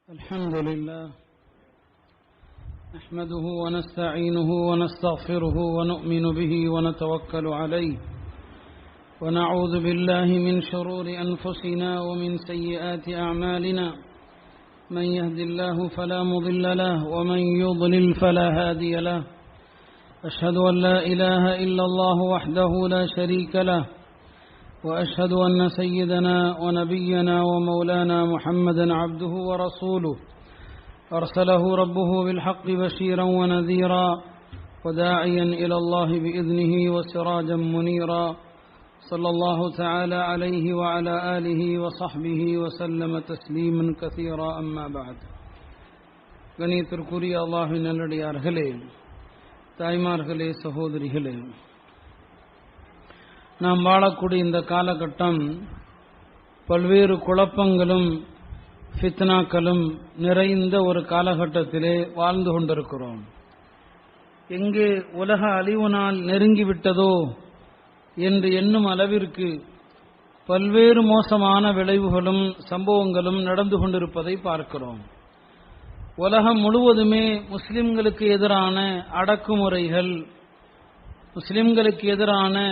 الحمد لله نحمده ونستعينه ونستغفره ونؤمن به ونتوكل عليه ونعوذ بالله من شرور أنفسنا ومن سيئات أعمالنا من يهد الله فلا مضل له ومن يضلل فلا هادي له أشهد أن لا إله إلا الله وحده لا شريك له وأشهد أن سيدنا ونبينا ومولانا محمدا عبده ورسوله أرسله ربه بالحق بشيرا ونذيرا وداعيا إلى الله بإذنه وسراجا منيرا صلى الله تعالى عليه وعلى آله وصحبه وسلم تسليما كثيرا أما بعد கணியத்திற்குரிய அல்லாஹ்வின் நல்லடியார்களே, தாய்மார்களே, சகோதரிகளே, நாம் வாழக்கூடிய இந்த காலகட்டம் பல்வேறு குழப்பங்களும் ஃபித்னாக்களும் நிறைந்த ஒரு காலகட்டத்திலே வாழ்ந்து கொண்டிருக்கிறோம். எங்கே உலக அழிவு நாள் நெருங்கிவிட்டதோ என்று எண்ணும் அளவிற்கு பல்வேறு மோசமான விளைவுகளும் சம்பவங்களும் நடந்து கொண்டிருப்பதை பார்க்கிறோம். உலகம் முழுவதுமே முஸ்லிம்களுக்கு எதிரான அடக்குமுறைகள், முஸ்லிம்களுக்கு எதிரான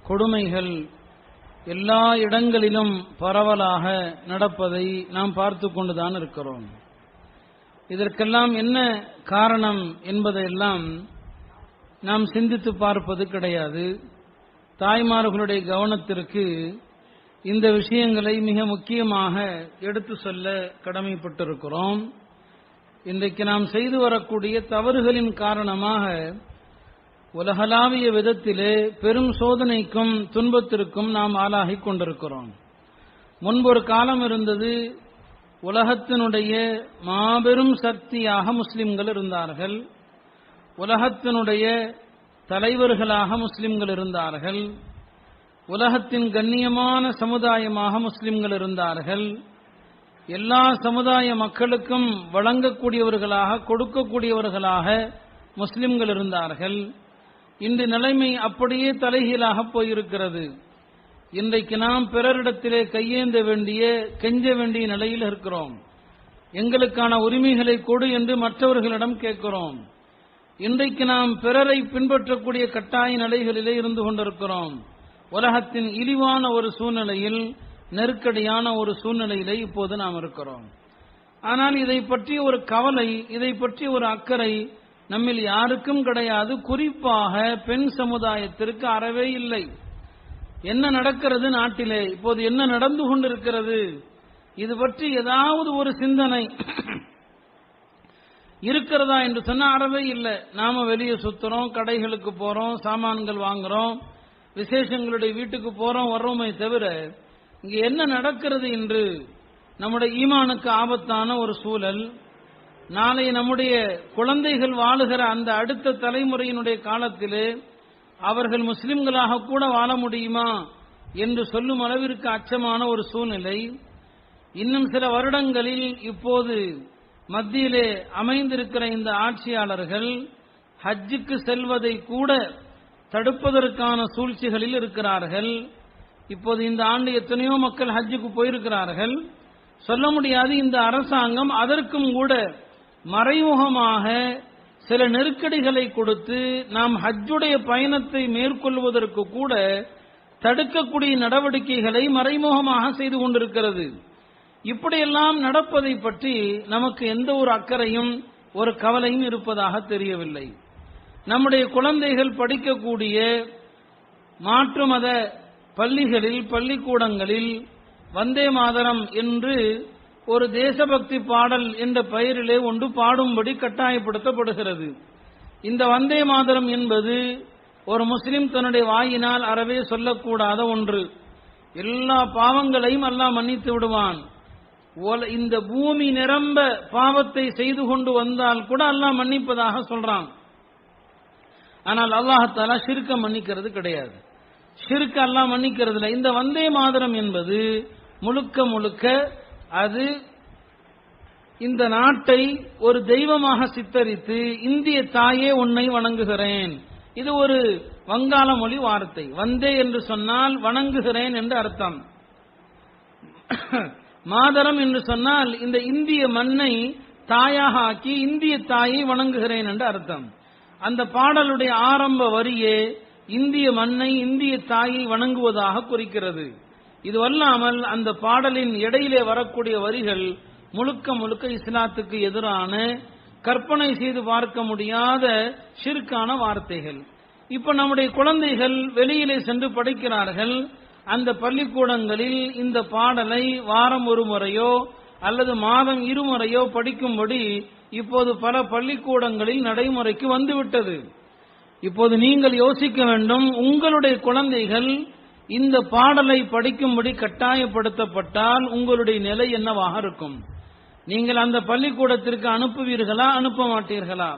கொடுமைகள் எல்லா இடங்களிலும் பரவலாக நடப்பதை நாம் பார்த்து கொண்டுதான் இருக்கிறோம். இதற்கெல்லாம் என்ன காரணம் என்பதையெல்லாம் நாம் சிந்தித்து பார்ப்பது கிடையாது. தாய்மார்களுடைய கவனத்திற்கு இந்த விஷயங்களை மிக முக்கியமாக எடுத்து சொல்ல கடமைப்பட்டிருக்கிறோம். இன்றைக்கு நாம் செய்து வரக்கூடிய தவறுகளின் காரணமாக உலகளாவிய விதத்திலே பெரும் சோதனைக்கும் துன்பத்திற்கும் நாம் ஆளாகிக் கொண்டிருக்கிறோம். முன்பொரு காலம் இருந்தது, உலகத்தினுடைய மாபெரும் சக்தியாக முஸ்லிம்கள் இருந்தார்கள், உலகத்தினுடைய தலைவர்களாக முஸ்லிம்கள் இருந்தார்கள், உலகத்தின் கண்ணியமான சமுதாயமாக முஸ்லிம்கள் இருந்தார்கள், எல்லா சமுதாய மக்களுக்கும் வழங்கக்கூடியவர்களாக கொடுக்கக்கூடியவர்களாக முஸ்லிம்கள் இருந்தார்கள். இன்று நிலைமை அப்படியே தலைகீழாக போயிருக்கிறது. இன்றைக்கு நாம் பிறரிடத்திலே கையேந்த வேண்டிய, கெஞ்ச வேண்டிய நிலையில் இருக்கிறோம். எங்களுக்கான உரிமைகளை கொடு என்று மற்றவர்களிடம் கேட்கிறோம். இன்றைக்கு நாம் பிறரை பின்பற்றக்கூடிய கட்டாய நிலைகளிலே இருந்து கொண்டிருக்கிறோம். உலகத்தின் இழிவான ஒரு சூழ்நிலையில், நெருக்கடியான ஒரு சூழ்நிலையிலே இப்போது நாம் இருக்கிறோம். ஆனால் இதை பற்றி ஒரு கவலை, இதை பற்றி ஒரு அக்கறை நம்மில் யாருக்கும் கிடையாது. குறிப்பாக பெண் சமுதாயத்திற்கு அறவே இல்லை. என்ன நடக்கிறது நாட்டிலே, இப்போது என்ன நடந்து கொண்டிருக்கிறது, இது பற்றி ஏதாவது ஒரு சிந்தனை இருக்கிறதா என்று சொன்னா அறவே இல்லை. நாம வெளியே சுத்துறோம், கடைகளுக்கு போறோம், சாமான்கள் வாங்குறோம், விசேஷங்களுடைய வீட்டுக்கு போறோம், வர்றோமே தவிர இங்கே என்ன நடக்கிறது என்று நம்முடைய ஈமானுக்கு ஆபத்தான ஒரு சூழல், நாளை நம்முடைய குழந்தைகள் வாழுகிற அந்த அடுத்த தலைமுறையினுடைய காலத்திலே அவர்கள் முஸ்லிம்களாக கூட வாழ முடியுமா என்று சொல்லும் அளவிற்கு அச்சமான ஒரு சூழ்நிலை இன்னும் சில வருடங்களில் இப்போது மத்தியிலே அமைந்திருக்கிற இந்த ஆட்சியாளர்கள் ஹஜ்ஜுக்கு செல்வதை கூட தடுப்பதற்கான சூழ்ச்சிகளில் இருக்கிறார்கள். இப்போது இந்த ஆண்டு எத்தனையோ மக்கள் ஹஜ்ஜுக்கு போயிருக்கிறார்கள். சொல்ல முடியாது, இந்த அரசாங்கம் அதற்கும் கூட மறைமுகமாக சில நெருக்கடிகளை கொடுத்து நாம் ஹஜ்ஜுடைய பயணத்தை மேற்கொள்வதற்கு கூட தடுக்கக்கூடிய நடவடிக்கைகளை மறைமுகமாக செய்து கொண்டிருக்கிறது. இப்படியெல்லாம் நடப்பதை பற்றி நமக்கு எந்த ஒரு அக்கறையும் ஒரு கவலையும் இருப்பதாக தெரியவில்லை. நம்முடைய குழந்தைகள் படிக்கக்கூடிய மாற்று மத பள்ளிகளில், பள்ளிக்கூடங்களில் வந்தே மாதரம் என்று ஒரு தேசபக்தி பாடல் என்ற பெயரிலே ஒன்று பாடும்படி கட்டாயப்படுத்தப்படுகிறது. இந்த வந்தே மாதரம் என்பது ஒரு முஸ்லிம் தன்னுடைய வாயினால் அறவே சொல்லக்கூடாத ஒன்று. எல்லா பாவங்களையும் அல்லாஹ் மன்னித்து விடுவான். இந்த பூமி நிரம்ப பாவத்தை செய்து கொண்டு வந்தால் கூட அல்லாஹ் மன்னிப்பதாக சொல்றான். ஆனால் அல்லாஹ் தஆலா ஷிர்க மன்னிக்கிறது கிடையாது. ஷிர்க அல்லாஹ் மன்னிக்கிறது இல்லை. இந்த வந்தே மாதரம் என்பது முழுக்க முழுக்க அது இந்த நாட்டை ஒரு தெய்வமாக சித்தரித்து, இந்திய தாயே உன்னை வணங்குகிறேன், இது ஒரு வங்காள மொழி வார்த்தை. வந்தே என்று சொன்னால் வணங்குகிறேன் என்று அர்த்தம். மாதரம் என்று சொன்னால் இந்த இந்திய மண்ணை தாயாக ஆக்கி இந்திய தாயை வணங்குகிறேன் என்று அர்த்தம். அந்த பாடலுடைய ஆரம்ப வரியே இந்திய மண்ணை இந்திய தாயை வணங்குவதாக குறிக்கிறது. இதுவல்லாமல் அந்த பாடலின் இடையிலே வரக்கூடிய வரிகள் முழுக்க முழுக்க இஸ்லாத்துக்கு எதிரான, கற்பனை செய்து பார்க்க முடியாத ஷிர்கான வார்த்தைகள். இப்ப நம்முடைய குழந்தைகள் வெளியிலே சென்று படிக்கிறார்கள். அந்த பள்ளிக்கூடங்களில் இந்த பாடலை வாரம் ஒரு முறையோ அல்லது மாதம் இருமுறையோ படிக்கும்படி இப்போது பல பள்ளிக்கூடங்களில் நடைமுறைக்கு வந்துவிட்டது. இப்போது நீங்கள் யோசிக்க வேண்டும், உங்களுடைய குழந்தைகள் இந்த பாடலை படிக்கும்படி கட்டாயப்படுத்தப்பட்டால் உங்களுடைய நிலை என்னவாக இருக்கும்? நீங்கள் அந்த பள்ளிக்கூடத்திற்கு அனுப்புவீர்களா, அனுப்ப மாட்டீர்களா?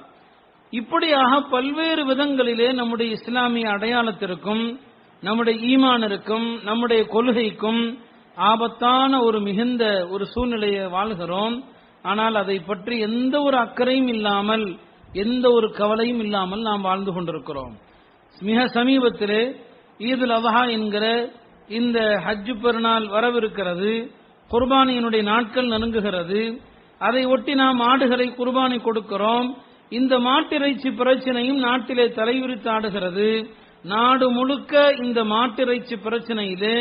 இப்படியாக பல்வேறு விதங்களிலே நம்முடைய இஸ்லாமிய அடையாளத்திற்கும் நம்முடைய ஈமானிற்கும் நம்முடைய கொள்கைக்கும் ஆபத்தான ஒரு மிகுந்த ஒரு சூழ்நிலையை வாழ்கிறோம். ஆனால் அதை பற்றி எந்த ஒரு அக்கறையும் இல்லாமல், எந்த ஒரு கவலையும் இல்லாமல் நாம் வாழ்ந்து கொண்டிருக்கிறோம். மிக சமீபத்திலே ஈதுல் அத்ஹா என்கிற இந்த ஹஜ் பெருநாள் வரவிருக்கிறது. குர்பானியினுடைய நாட்கள் நெருங்குகிறது. அதை ஒட்டி நாம் ஆடுகளை குர்பானி கொடுக்கிறோம். இந்த மாட்டிறைச்சி பிரச்சனையும் நாட்டிலே தலைவிரித்து ஆடுகிறது. நாடு முழுக்க இந்த மாட்டிறைச்சி பிரச்சனையிலே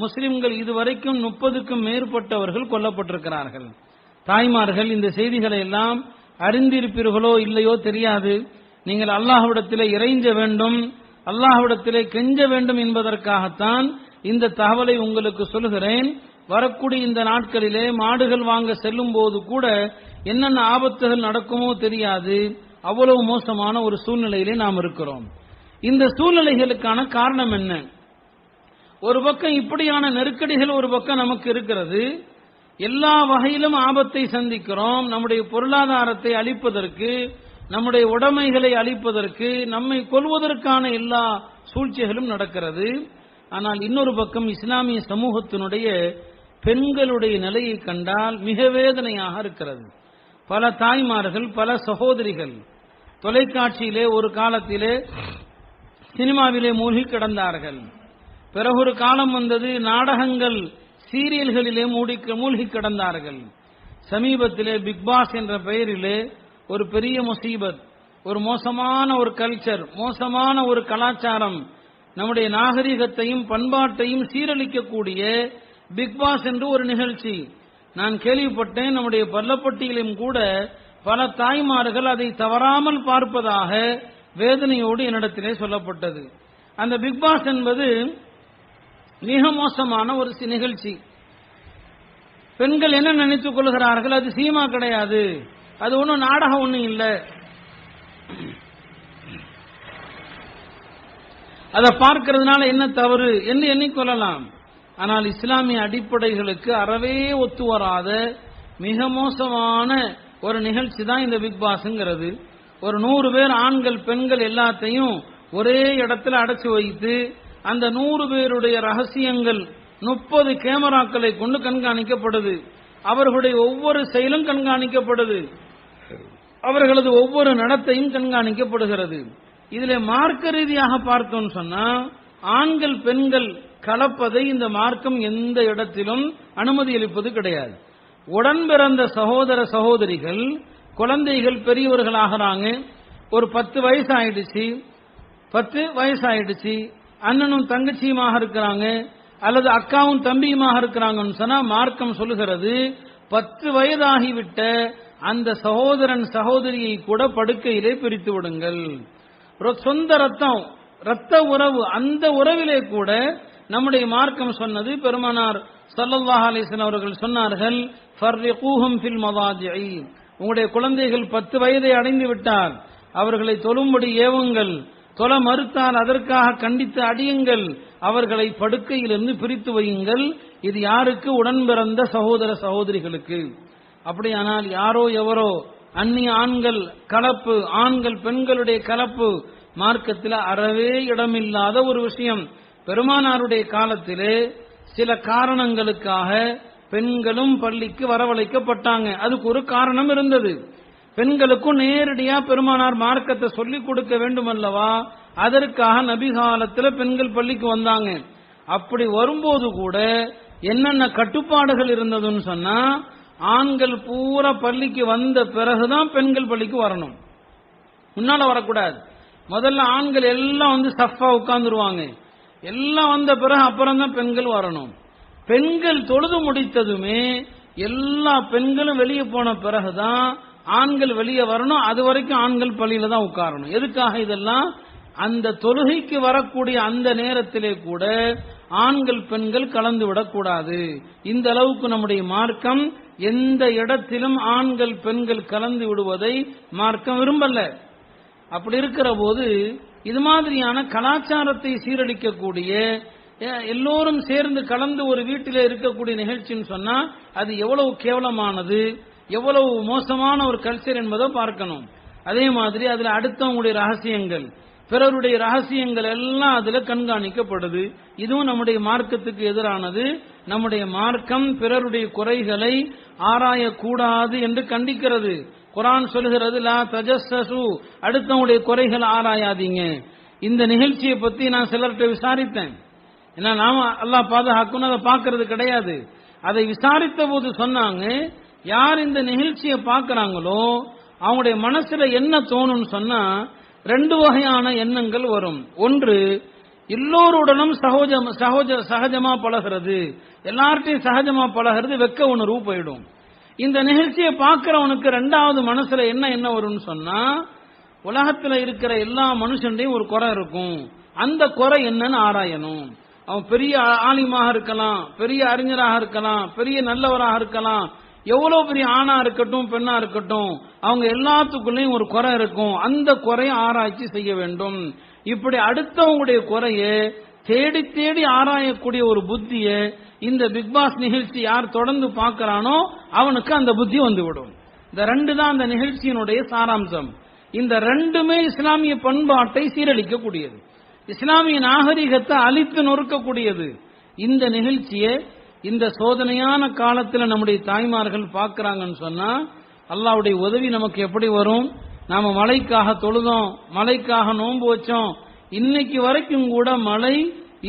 முஸ்லிம்கள் இதுவரைக்கும் 30க்கும் மேற்பட்டவர்கள் கொல்லப்பட்டிருக்கிறார்கள். தாய்மார்கள் இந்த செய்திகளை எல்லாம் அறிந்திருப்பீர்களோ இல்லையோ தெரியாது. நீங்கள் அல்லாஹ்விடத்திலே இறைஞ்ச வேண்டும், அல்லாஹ்விடத்திலே கெஞ்ச வேண்டும் என்பதற்காகத்தான் இந்த தகவலை உங்களுக்கு சொல்கிறேன். வரக்கூடிய இந்த நாட்களிலே மாடுகள் வாங்க செல்லும் போது கூட என்னென்ன ஆபத்துகள் நடக்குமோ தெரியாது. அவ்வளவு மோசமான ஒரு சூழ்நிலையிலே நாம் இருக்கிறோம். இந்த சூழ்நிலைகளுக்கான காரணம் என்ன? ஒரு பக்கம் இப்படியான நெருக்கடிகள் ஒரு பக்கம் நமக்கு இருக்கிறது. எல்லா வகையிலும் ஆபத்தை சந்திக்கிறோம். நம்முடைய பொருளாதாரத்தை அழிப்பதற்கு, நம்முடைய உடைமைகளை அழிப்பதற்கு, நம்மை கொல்வதற்கான எல்லா சூழ்ச்சிகளும் நடக்கிறது. ஆனால் இன்னொரு பக்கம் இஸ்லாமிய சமூகத்தினுடைய பெண்களுடைய நிலையை கண்டால் மிக வேதனையாக இருக்கிறது. பல தாய்மார்கள், பல சகோதரிகள் தொலைக்காட்சியிலே ஒரு காலத்திலே சினிமாவிலே மூழ்கி கிடந்தார்கள். பிறகு ஒரு காலம் வந்தது, நாடகங்கள் சீரியல்களிலே மூழ்கி கிடந்தார்கள். சமீபத்திலே பிக் பாஸ் என்ற பெயரிலே ஒரு பெரிய முசீபத், ஒரு மோசமான ஒரு கல்ச்சர், மோசமான ஒரு கலாச்சாரம், நம்முடைய நாகரிகத்தையும் பண்பாட்டையும் சீரழிக்கக்கூடிய பிக் பாஸ் என்று ஒரு நிகழ்ச்சி நான் கேள்விப்பட்டேன். நம்முடைய பள்ளப்பட்டியிலும் கூட பல தாய்மார்கள் அதை தவறாமல் பார்ப்பதாக வேதனையோடு என்னிடத்திலே சொல்லப்பட்டது. அந்த பிக் பாஸ் என்பது மிக மோசமான ஒரு நிகழ்ச்சி. பெண்கள் என்ன நினைத்துக் கொள்கிறார்கள், அது சீமா கிடையாது, அது ஒன்றும் நாடகம் ஒன்றும் இல்லை, அதை பார்க்கிறதுனால என்ன தவறு என்று எண்ணிக்கொள்ளலாம். ஆனால் இஸ்லாமிய அடிப்படைகளுக்கு அறவே ஒத்து வராத மிக மோசமான ஒரு நிகழ்ச்சி தான் இந்த பிக் பாஸ்ங்கிறது. ஒரு 100 பேர் ஆண்கள் பெண்கள் எல்லாத்தையும் ஒரே இடத்துல அடைச்சு வைத்து அந்த 100 பேருடைய ரகசியங்கள் 30 கேமராக்களை கொண்டு கண்காணிக்கப்படுது. அவர்களுடைய ஒவ்வொரு செயலும் கண்காணிக்கப்படுது. அவர்களது ஒவ்வொரு நடத்தையும் கண்காணிக்கப்படுகிறது. இதிலே மார்க்க ரீதியாக பார்த்தோம்னு சொன்னா ஆண்கள் பெண்கள் கலப்பதை இந்த மார்க்கம் எந்த இடத்திலும் அனுமதி அளிப்பது கிடையாது. உடன் பிறந்த சகோதர சகோதரிகள், குழந்தைகள் பெரியவர்கள் ஆகிறாங்க. ஒரு 10 வயசு ஆயிடுச்சு, அண்ணனும் தங்கச்சியுமாக இருக்கிறாங்க, அல்லது அக்காவும் தம்பியுமாக இருக்கிறாங்கன்னு சொன்னா மார்க்கம் சொல்லுகிறது 10 வயதாகிவிட்ட அந்த சகோதரன் சகோதரியை கூட படுக்கையிலே பிரித்து விடுங்கள். சொந்த ரத்த உறவு, அந்த உறவிலே கூட நம்முடைய மார்க்கம் சொன்னது. பெருமானார் ஸல்லல்லாஹு அலைஹி வஸல்லம் அவர்கள் சொன்னார்கள், ஃபர்ரிகூஹும் ஃபில் மவாஜிஇ, உங்களுடைய குழந்தைகள் 10 வயதை அடைந்து விட்டால் அவர்களை தொழும்படி ஏவுங்கள், தொழ மறுத்தால் அதற்காக கண்டித்து அடியுங்கள், அவர்களை படுக்கையிலிருந்து பிரித்து வையுங்கள். இது யாருக்கு? உடன் பிறந்த சகோதர சகோதரிகளுக்கு. அப்படியானால் யாரோ எவரோ அந்நிய ஆண்கள் கலப்பு, ஆண்கள் பெண்களுடைய கலப்பு மார்க்கத்தில் அறவே இடமில்லாத ஒரு விஷயம். பெருமானாருடைய காலத்திலே சில காரணங்களுக்காக பெண்களும் பள்ளிக்கு வரவழைக்கப்பட்டாங்க. அதுக்கு ஒரு காரணம் இருந்தது. பெண்களுக்கும் நேரடியா பெருமானார் மார்க்கத்தை சொல்லிக் கொடுக்க வேண்டும் அல்லவா, அதற்காக நபி காலத்தில் பெண்கள் பள்ளிக்கு வந்தாங்க. அப்படி வரும்போது கூட என்னென்ன கட்டுப்பாடுகள் இருந்ததுன்னு சொன்னா, ஆண்கள் பூரா பள்ளிக்கு வந்த பிறகுதான் பெண்கள் பள்ளிக்கு வரணும், முன்னால வரக்கூடாது. முதல்ல ஆண்கள் எல்லாம் வந்து சஃபா உட்கார்ந்துருவாங்க, எல்லாம் வந்த பிறகு அப்புறம் தான் பெண்கள் வரணும். பெண்கள் தொழுது முடித்ததுமே எல்லா பெண்களும் வெளியே போன பிறகுதான் ஆண்கள் வெளியே வரணும். அது வரைக்கும் ஆண்கள் பள்ளியில தான் உட்காரணும். எதுக்காக இதெல்லாம்? அந்த தொழுகைக்கு வரக்கூடிய அந்த நேரத்திலே கூட ஆண்கள் பெண்கள் கலந்து விடக்கூடாது. இந்த அளவுக்கு நம்முடைய மார்க்கம் எந்த இடத்திலும் ஆண்கள் பெண்கள் கலந்து விடுவதை மார்க்கம் விரும்பல. அப்படி இருக்கிற போது இது மாதிரியான கலாச்சாரத்தை சீரழிக்கக்கூடிய, எல்லோரும் சேர்ந்து கலந்து ஒரு வீட்டிலே இருக்கக்கூடிய நிகழ்ச்சின்னு சொன்னா அது எவ்வளவு கேவலமானது, எவ்வளவு மோசமான ஒரு கல்ச்சர் என்பதை பார்க்கணும். அதே மாதிரி அதுல அடுத்தவங்களுடைய ரகசியங்கள், பிறருடைய ரகசியங்கள் எல்லாம் அதுல கண்காணிக்கப்படுது. இதுவும் நம்முடைய மார்க்கத்துக்கு எதிரானது. நம்முடைய மார்க்கம் பிறருடைய குறைகளை ஆராயக்கூடாது என்று கண்டிக்கிறது. குர்ஆன் சொல்கிறது, லா தஜஸ்ஸசு, அடுத்தவங்களுடைய குறைகள் ஆராயாதீங்க. இந்த நிகழ்ச்சியை பத்தி நான் சிலர்கிட்ட விசாரித்தேன். ஏன்னா நாம அல்லாஹ் பாதுகாக்கணும், அதை பார்க்கறது கிடையாது. அதை விசாரித்த போது சொன்னாங்க, யார் இந்த நிகழ்ச்சியை பார்க்கறாங்களோ அவங்களுடைய மனசுல என்ன தோணும்னு சொன்னா ரெண்டு வகையான எண்ணங்கள் வரும். ஒன்று, எல்லோருடனும் சகஜமா பழகிறது, எல்லார்ட்டையும் சகஜமா பழகிறது, வெக்க உணர்வு போயிடும். இந்த நிகழ்ச்சியை பார்க்கிறவனுக்கு ரெண்டாவது மனசுல என்ன வரும்னு சொன்னா, உலகத்துல இருக்கிற எல்லா மனுஷன்டையும் ஒரு குறை இருக்கும், அந்த குறை என்னன்னு ஆராயணும். அவன் பெரிய ஆலிமாக இருக்கலாம், பெரிய அறிஞராக இருக்கலாம், பெரிய நல்லவராக இருக்கலாம், எவ்வளவு பெரிய ஆணா இருக்கட்டும் பெண்ணா இருக்கட்டும், அவங்க எல்லாத்துக்குள்ளேயும் ஒரு குறை இருக்கும், அந்த குறையை ஆராய்ச்சி செய்ய வேண்டும். இப்படி அடுத்தவங்களுடைய குறையை தேடி தேடி ஆராயக்கூடிய ஒரு புத்திய இந்த பிக் பாஸ் நிகழ்ச்சி யார் தொடர்ந்து பார்க்கிறானோ அவனுக்கு அந்த புத்தி வந்துவிடும். இந்த ரெண்டு தான் அந்த நிகழ்ச்சியினுடைய சாராம்சம். இந்த ரெண்டுமே இஸ்லாமிய பண்பாட்டை சீரழிக்கக்கூடியது, இஸ்லாமிய நாகரிகத்தை அழித்து நொறுக்கக்கூடியது. இந்த நிகழ்ச்சியை இந்த சோதனையான காலத்தில் நம்முடைய தாய்மார்கள் பார்க்கிறாங்கன்னு சொன்னா அல்லாஹ்வுடைய உதவி நமக்கு எப்படி வரும்? நாம மழைக்காக தொழுதோம், மழைக்காக நோன்பு வச்சோம், இன்னைக்கு வரைக்கும் கூட மழை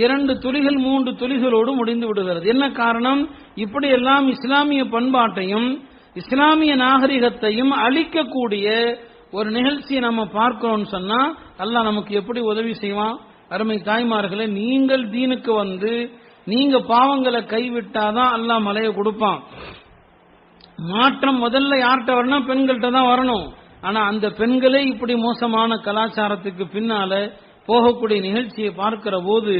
2 துளிகள் 3 துளிகளோடு முடிந்து விடுகிறது. என்ன காரணம்? இப்படி எல்லாம் இஸ்லாமிய பண்பாட்டையும் இஸ்லாமிய நாகரிகத்தையும் அழிக்கக்கூடிய ஒரு நிகழ்ச்சியை நம்ம பார்க்கிறோம்னு சொன்னா அல்லாஹ் நமக்கு எப்படி உதவி செய்வான்? அருமை தாய்மார்களே, நீங்கள் தீனுக்கு வந்து நீங்க பாவங்களை கைவிட்டாதான் அல்லாஹ் மலையை கொடுப்பான். மாற்றம் முதல்ல யார்கிட்ட வரணும்? பெண்கள்கிட்ட தான் வரணும். ஆனா அந்த பெண்களே இப்படி மோசமான கலாச்சாரத்துக்கு பின்னால போகக்கூடிய நிகழ்ச்சியை பார்க்கிற போது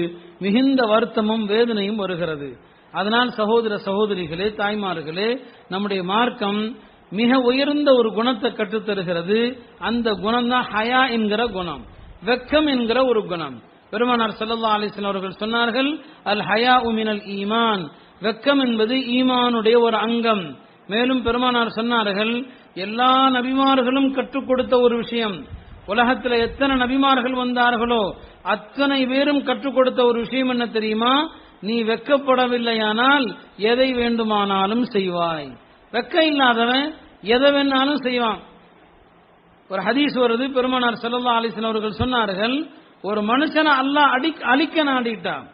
மிகுந்த வருத்தமும் வேதனையும் வருகிறது. அதனால் சகோதர சகோதரிகளே, தாய்மார்களே, நம்முடைய மார்க்கம் மிக உயர்ந்த ஒரு குணத்தை கற்றுத்தருகிறது. அந்த குணம் தான் ஹயா என்கிற குணம், வெக்கம் என்கிற ஒரு குணம். பெருமானார் ஸல்லல்லாஹு அலைஹி வஸல்லம் அவர்கள் சொன்னார்கள், அல் ஹயாஉ மினல் ஈமான், வெக்கம் என்பது ஈமானுடைய ஒரு அங்கம். மேலும் பெருமானார் சொன்னார்கள், எல்லா நபிமார்களும் கற்றுக் கொடுத்த ஒரு விஷயம், உலகத்தில் எத்தனை நபிமார்கள் வந்தார்களோ அத்தனை பேரும் கற்றுக் கொடுத்த ஒரு விஷயம் என்ன தெரியுமா? நீ வெக்கப்படவில்லையானால் எதை வேண்டுமானாலும் செய்வாய். வெக்க இல்லாதவன் எதை வேணாலும் செய்வான். ஒரு ஹதீஸ் வருது, பெருமானார் ஸல்லல்லாஹு அலைஹி வஸல்லம் அவர்கள் சொன்னார்கள், ஒரு மனுஷனை அல்லாஹ் அழிக்க நாடிட்டான்,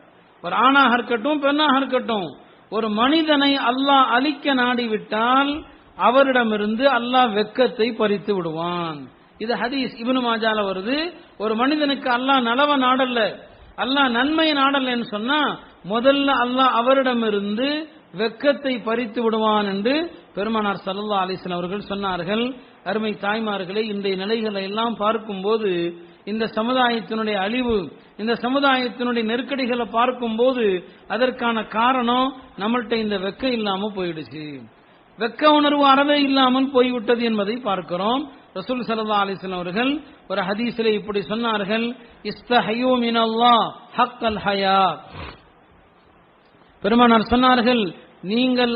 ஒரு ஆணாக இருக்கட்டும் பெண்ணாக இருக்கட்டும், ஒரு மனிதனை அல்லாஹ் அழிக்க நாடிவிட்டால் அவரிடமிருந்து அல்லாஹ் வெக்கத்தை பறித்து விடுவான். இது ஹதீஸ் இப்னு மாஜால வருது. ஒரு மனிதனுக்கு அல்லாஹ் நலவ நாடல்ல, அல்லாஹ் நன்மையை நாடல்லன்னு சொன்னா முதல்ல அல்லாஹ் அவரிடமிருந்து வெக்கத்தை பறித்து விடுவான் என்று பெருமானார் ஸல்லல்லாஹு அலைஹி வஸல்லம் அவர்கள் சொன்னார்கள். அருமை தாய்மார்களே, இன்றைய நிலைகளை எல்லாம் பார்க்கும்போது, இந்த சமுதாயத்தினுடைய அழிவு, இந்த சமுதாயத்தினுடைய நெருக்கடிகளை பார்க்கும்போது அதற்கான காரணம் நம்மள்கிட்ட இந்த வெக்க இல்லாம போயிடுச்சு, வெக்க உணர்வு அறவே இல்லாமல் போய்விட்டது என்பதை பார்க்கிறோம். ரசூல் ஸல்லல்லாஹு அலைஹி வஸல்லம் அவர்கள் ஒரு ஹதீஸிலே இப்படி சொன்னார்கள், இஸ்தஹயு மினல்லாஹ் ஹக்கல் ஹயா. பெருமானார் சொன்னார்கள், நீங்கள்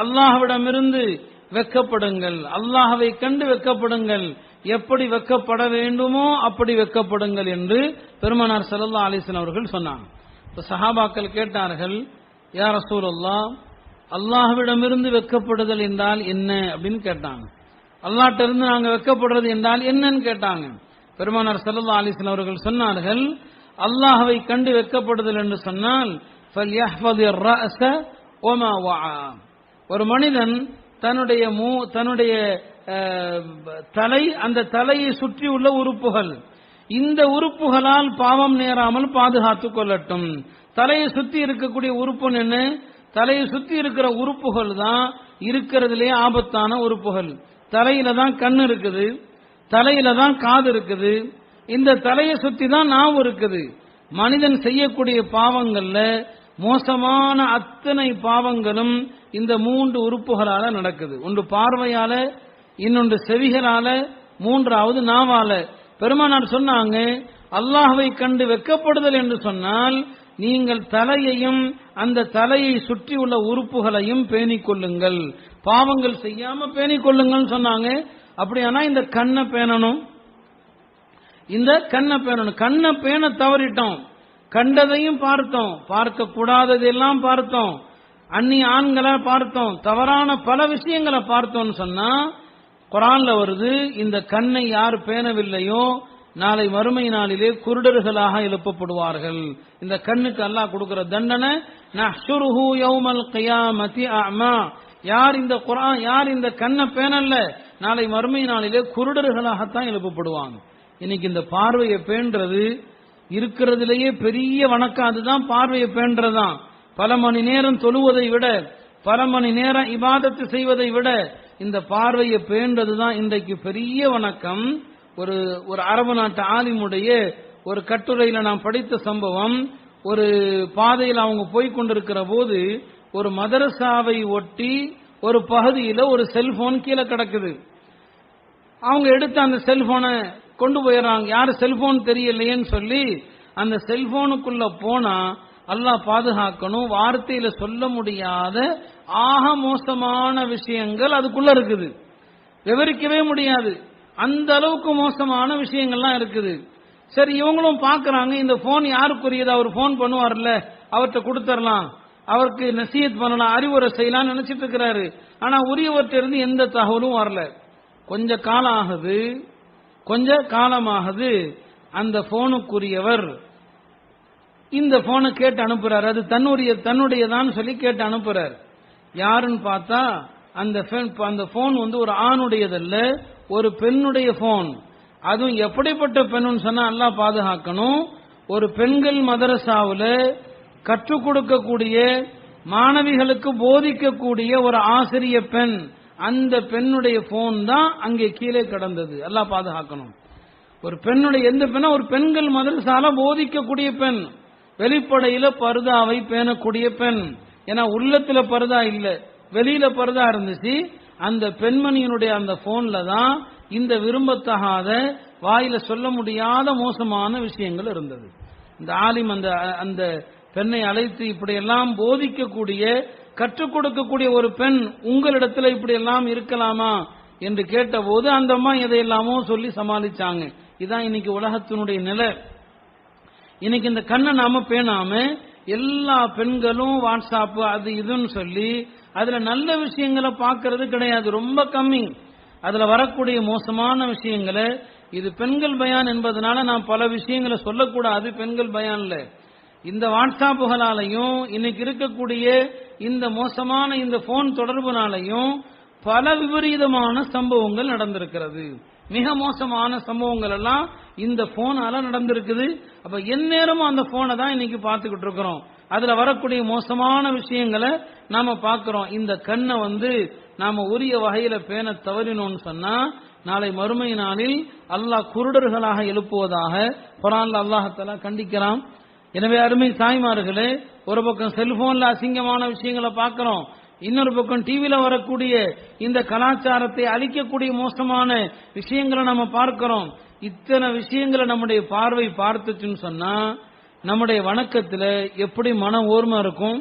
அல்லாஹ்விடமிருந்து வெக்கப்படுங்கள், அல்லாஹ்வை கண்டு வெக்கப்படுங்கள், எப்படி வெக்கப்பட வேண்டுமோ அப்படி வெக்கப்படுங்கள் என்று பெருமானார் ஸல்லல்லாஹு அலைஹி வஸல்லம் அவர்கள் சொன்னாங்க. சஹாபாக்கள் கேட்டார்கள், யா ரசூலல்லாஹ், அல்லாஹ்விடமிருந்து வெக்கப்படுதல் என்றால் என்ன அப்படின்னு கேட்டாங்க. அல்லாஹ்ட்ட இருந்து நாங்க வெக்கப்படுறது என்றால் என்னன்னு கேட்டாங்க. பெருமானார் ஸல்லல்லாஹு அலைஹி வஸல்லம் அவர்கள் சொன்னார்கள், அல்லாஹ்வை கண்டு வெக்கப்படுதல் என்று சொன்னால் ஃபல்யஹ்ஃபதிர் ரஅஸ வமா வஆ. ஒரு மனிதன் தன்னுடைய தலை, அந்த தலையை சுற்றி உள்ள உறுப்புகள், இந்த உறுப்புகளால் பாவம் நேராமல் பாதுகாத்துக் கொள்ளட்டும். தலையை சுற்றி இருக்கக்கூடிய உறுப்பு என்ன? தலையை சுற்றி இருக்கிற உறுப்புகள் தான் இருக்கிறதுலே ஆபத்தான உறுப்புகள். தலையில தான் கண் இருக்குது, தலையில தான் காது இருக்குது, இந்த தலையை சுற்றி தான் நாவு இருக்குது. மனிதன் செய்யக்கூடிய பாவங்கள்ல மோசமான அத்தனை பாவங்களும் இந்த 3 உறுப்புகளால நடக்குது. ஒன்று பார்வையால, இன்னொன்று செவிகளால, மூன்றாவது நாவால. பெருமானார் சொன்னாங்க, அல்லாஹ்வை கண்டு வெட்கப்படுதல் என்று சொன்னால் நீங்கள் தலையையும் அந்த தலையை சுற்றி உள்ள உறுப்புகளையும் பேணிக் கொள்ளுங்கள், பாவங்கள் செய்யாம பேணிக் கொள்ளுங்கள் சொன்னாங்க. அப்படியானா இந்த கண்ணை பேணணும், இந்த கண்ணை பேணணும். கண்ணை பேண தவறிட்டோம், கண்டதையும் பார்த்தோம், பார்க்க கூடாததெல்லாம் பார்த்தோம், அந்நிய ஆண்களை பார்த்தோம், தவறான பல விஷயங்களை பார்த்தோம்னு சொன்னா குர்ஆன்ல வருது, இந்த கண்ணை யார் பேணவில்லையோ நாளை மறுமை நாளிலே குருடர்களாக எழுப்பப்படுவார்கள். இந்த கண்ணுக்கு அல்லாஹ் கொடுக்கிற தண்டனை, நஹ்ஷுருஹு யௌமல் கியாமத்தி அமா. யார் இந்த கண்ணை பேணல்ல, நாளை மறுமை நாளிலே குருடர்களாகத்தான் எழுப்பப்படுவாங்க. இன்னைக்கு இந்த பார்வையை பேண்றது இருக்கிறதுலேயே பெரிய வணக்கம், அதுதான் பார்வையை பேண்றதுதான். பல மணி நேரம் தொழுவதை விட, பல மணி நேரம் இபாதத்து செய்வதை விட இந்த பார்வையை பேண்றதுதான் இன்றைக்கு பெரிய வணக்கம். ஒரு அரபு நாட்டு ஆலிமுடைய ஒரு கட்டுரையில நான் படித்த சம்பவம், ஒரு பாதையில் அவங்க போய்கொண்டிருக்கிற போது ஒரு மதரசாவை ஒட்டி ஒரு பகுதியில் ஒரு செல்போன் கீழே கிடக்குது. அவங்க எடுத்து அந்த செல்போனை கொண்டு போயிடறாங்க. யாரு செல்போன் தெரியலையேன்னு சொல்லி அந்த செல்போனுக்குள்ள போனா அல்லாஹ் பாதுகாக்கணும், வார்த்தையில சொல்ல முடியாத ஆக மோசமான விஷயங்கள் அதுக்குள்ள இருக்குது, விவரிக்கவே முடியாது, அந்த அளவுக்கு மோசமான விஷயங்கள்லாம் இருக்குது. சரி, இவங்களும் பாக்குறாங்க, இந்த போன் யாருக்குரியது, அவர் போன் பண்ணுவார்ல, அவர்கிட்ட கொடுத்துடலாம், அவருக்கு நசீஹத் பண்ணலாம், அறிவுரை செய்யலாம் நினைச்சிட்டு இருக்கிறாரு. ஆனா உரியவர்கிட்ட இருந்து எந்த தகவலும் வரல. கொஞ்ச காலமாகுது அந்த போனுக்குரியவர் இந்த போனை கேட்டு அனுப்புறாரு. அது தன்னுடையதான் சொல்லி கேட்டு அனுப்புறாரு. யாருன்னு பார்த்தா அந்த போன் ஒரு ஆணுடையதல்ல, ஒரு பெண்ணுடைய போன். அதுவும் எப்படிப்பட்ட பெண்ணுன்னு சொன்னா அல்லாஹ் பாதுகாக்கணும், ஒரு பெண்கள் மதரசாவில் கற்றுக் கொடுக்கக்கூடிய, மாணவிகளுக்கு போதிக்கக்கூடிய ஒரு ஆசிரிய பெண், அந்த பெண்ணுடைய போன் தான் அங்கே கீழே கிடந்தது. அல்லாஹ் பாதுகாக்கணும். ஒரு பெண்ணுடைய எந்த பெண்ணா, ஒரு பெண்கள் மதரசால போதிக்கக்கூடிய பெண், வெளிப்படையில பர்தாவை பேணக்கூடிய பெண். ஏன்னா உள்ளத்துல பர்தா இல்ல, வெளியில பர்தா இருந்துச்சு. அந்த பெண்மணியினுடைய அந்த போன்ல தான் இந்த விரும்பத்தகாத, வாயில சொல்ல முடியாத மோசமான விஷயங்கள் இருந்தது. இந்த ஆலிம் அந்த பெண்ணை அழைத்து இப்படியெல்லாம் போதிக்கக்கூடிய, கற்றுக் கொடுக்கக்கூடிய ஒரு பெண் உங்களிடத்துல இப்படியெல்லாம் இருக்கலாமா என்று கேட்டபோது அந்த அம்மா எதையெல்லாமோ சொல்லி சமாளிச்சாங்க. இதுதான் இன்னைக்கு உலகத்தினுடைய நிலை. இன்னைக்கு இந்த கண்ணை நாம பேணாம எல்லா பெண்களும் வாட்ஸ்அப் அது இதுன்னு சொல்லி அதுல நல்ல விஷயங்களை பார்க்கறது கிடையாது, ரொம்ப கம்மி. அதுல வரக்கூடிய மோசமான விஷயங்களை, இது பெண்கள் பயான் என்பதனால நான் பல விஷயங்களை சொல்லக்கூடாது, பெண்கள் பயான்ல இந்த வாட்ஸ்அப்புகளாலையும் இன்னைக்கு இருக்கக்கூடிய இந்த மோசமான இந்த போன் தொடர்புனாலையும் பல விபரீதமான சம்பவங்கள் நடந்திருக்கிறது. மிக மோசமான சம்பவங்கள் எல்லாம் இந்த போனால நடந்திருக்குது. அப்ப எந்நேரமும் அந்த போனை தான் இன்னைக்கு பார்த்துக்கிட்டு இருக்கிறோம். அதுல வரக்கூடிய மோசமான விஷயங்களை நாம பார்க்கிறோம். இந்த கண்ணை நாம உரிய வகையில பேண தவறினோம்னு சொன்னா நாளை மறுமை நாளில் அல்லாஹ் குருடர்களாக எழுப்புவதாக குர்ஆன்ல அல்லாஹ் தஆலா கண்டிக்கிறான். எனவே அருமை தாய்மார்களே, ஒரு பக்கம் செல்போன்ல அசிங்கமான விஷயங்களை பார்க்கிறோம், இன்னொரு பக்கம் டிவியில வரக்கூடிய இந்த கலாச்சாரத்தை அழிக்கக்கூடிய மோசமான விஷயங்களை நம்ம பார்க்கிறோம். இத்தனை விஷயங்களை நம்முடைய பார்வை பார்த்துச்சுன்னு சொன்னா நம்முடைய வணக்கத்துல எப்படி மன ஓர்மை இருக்கும்,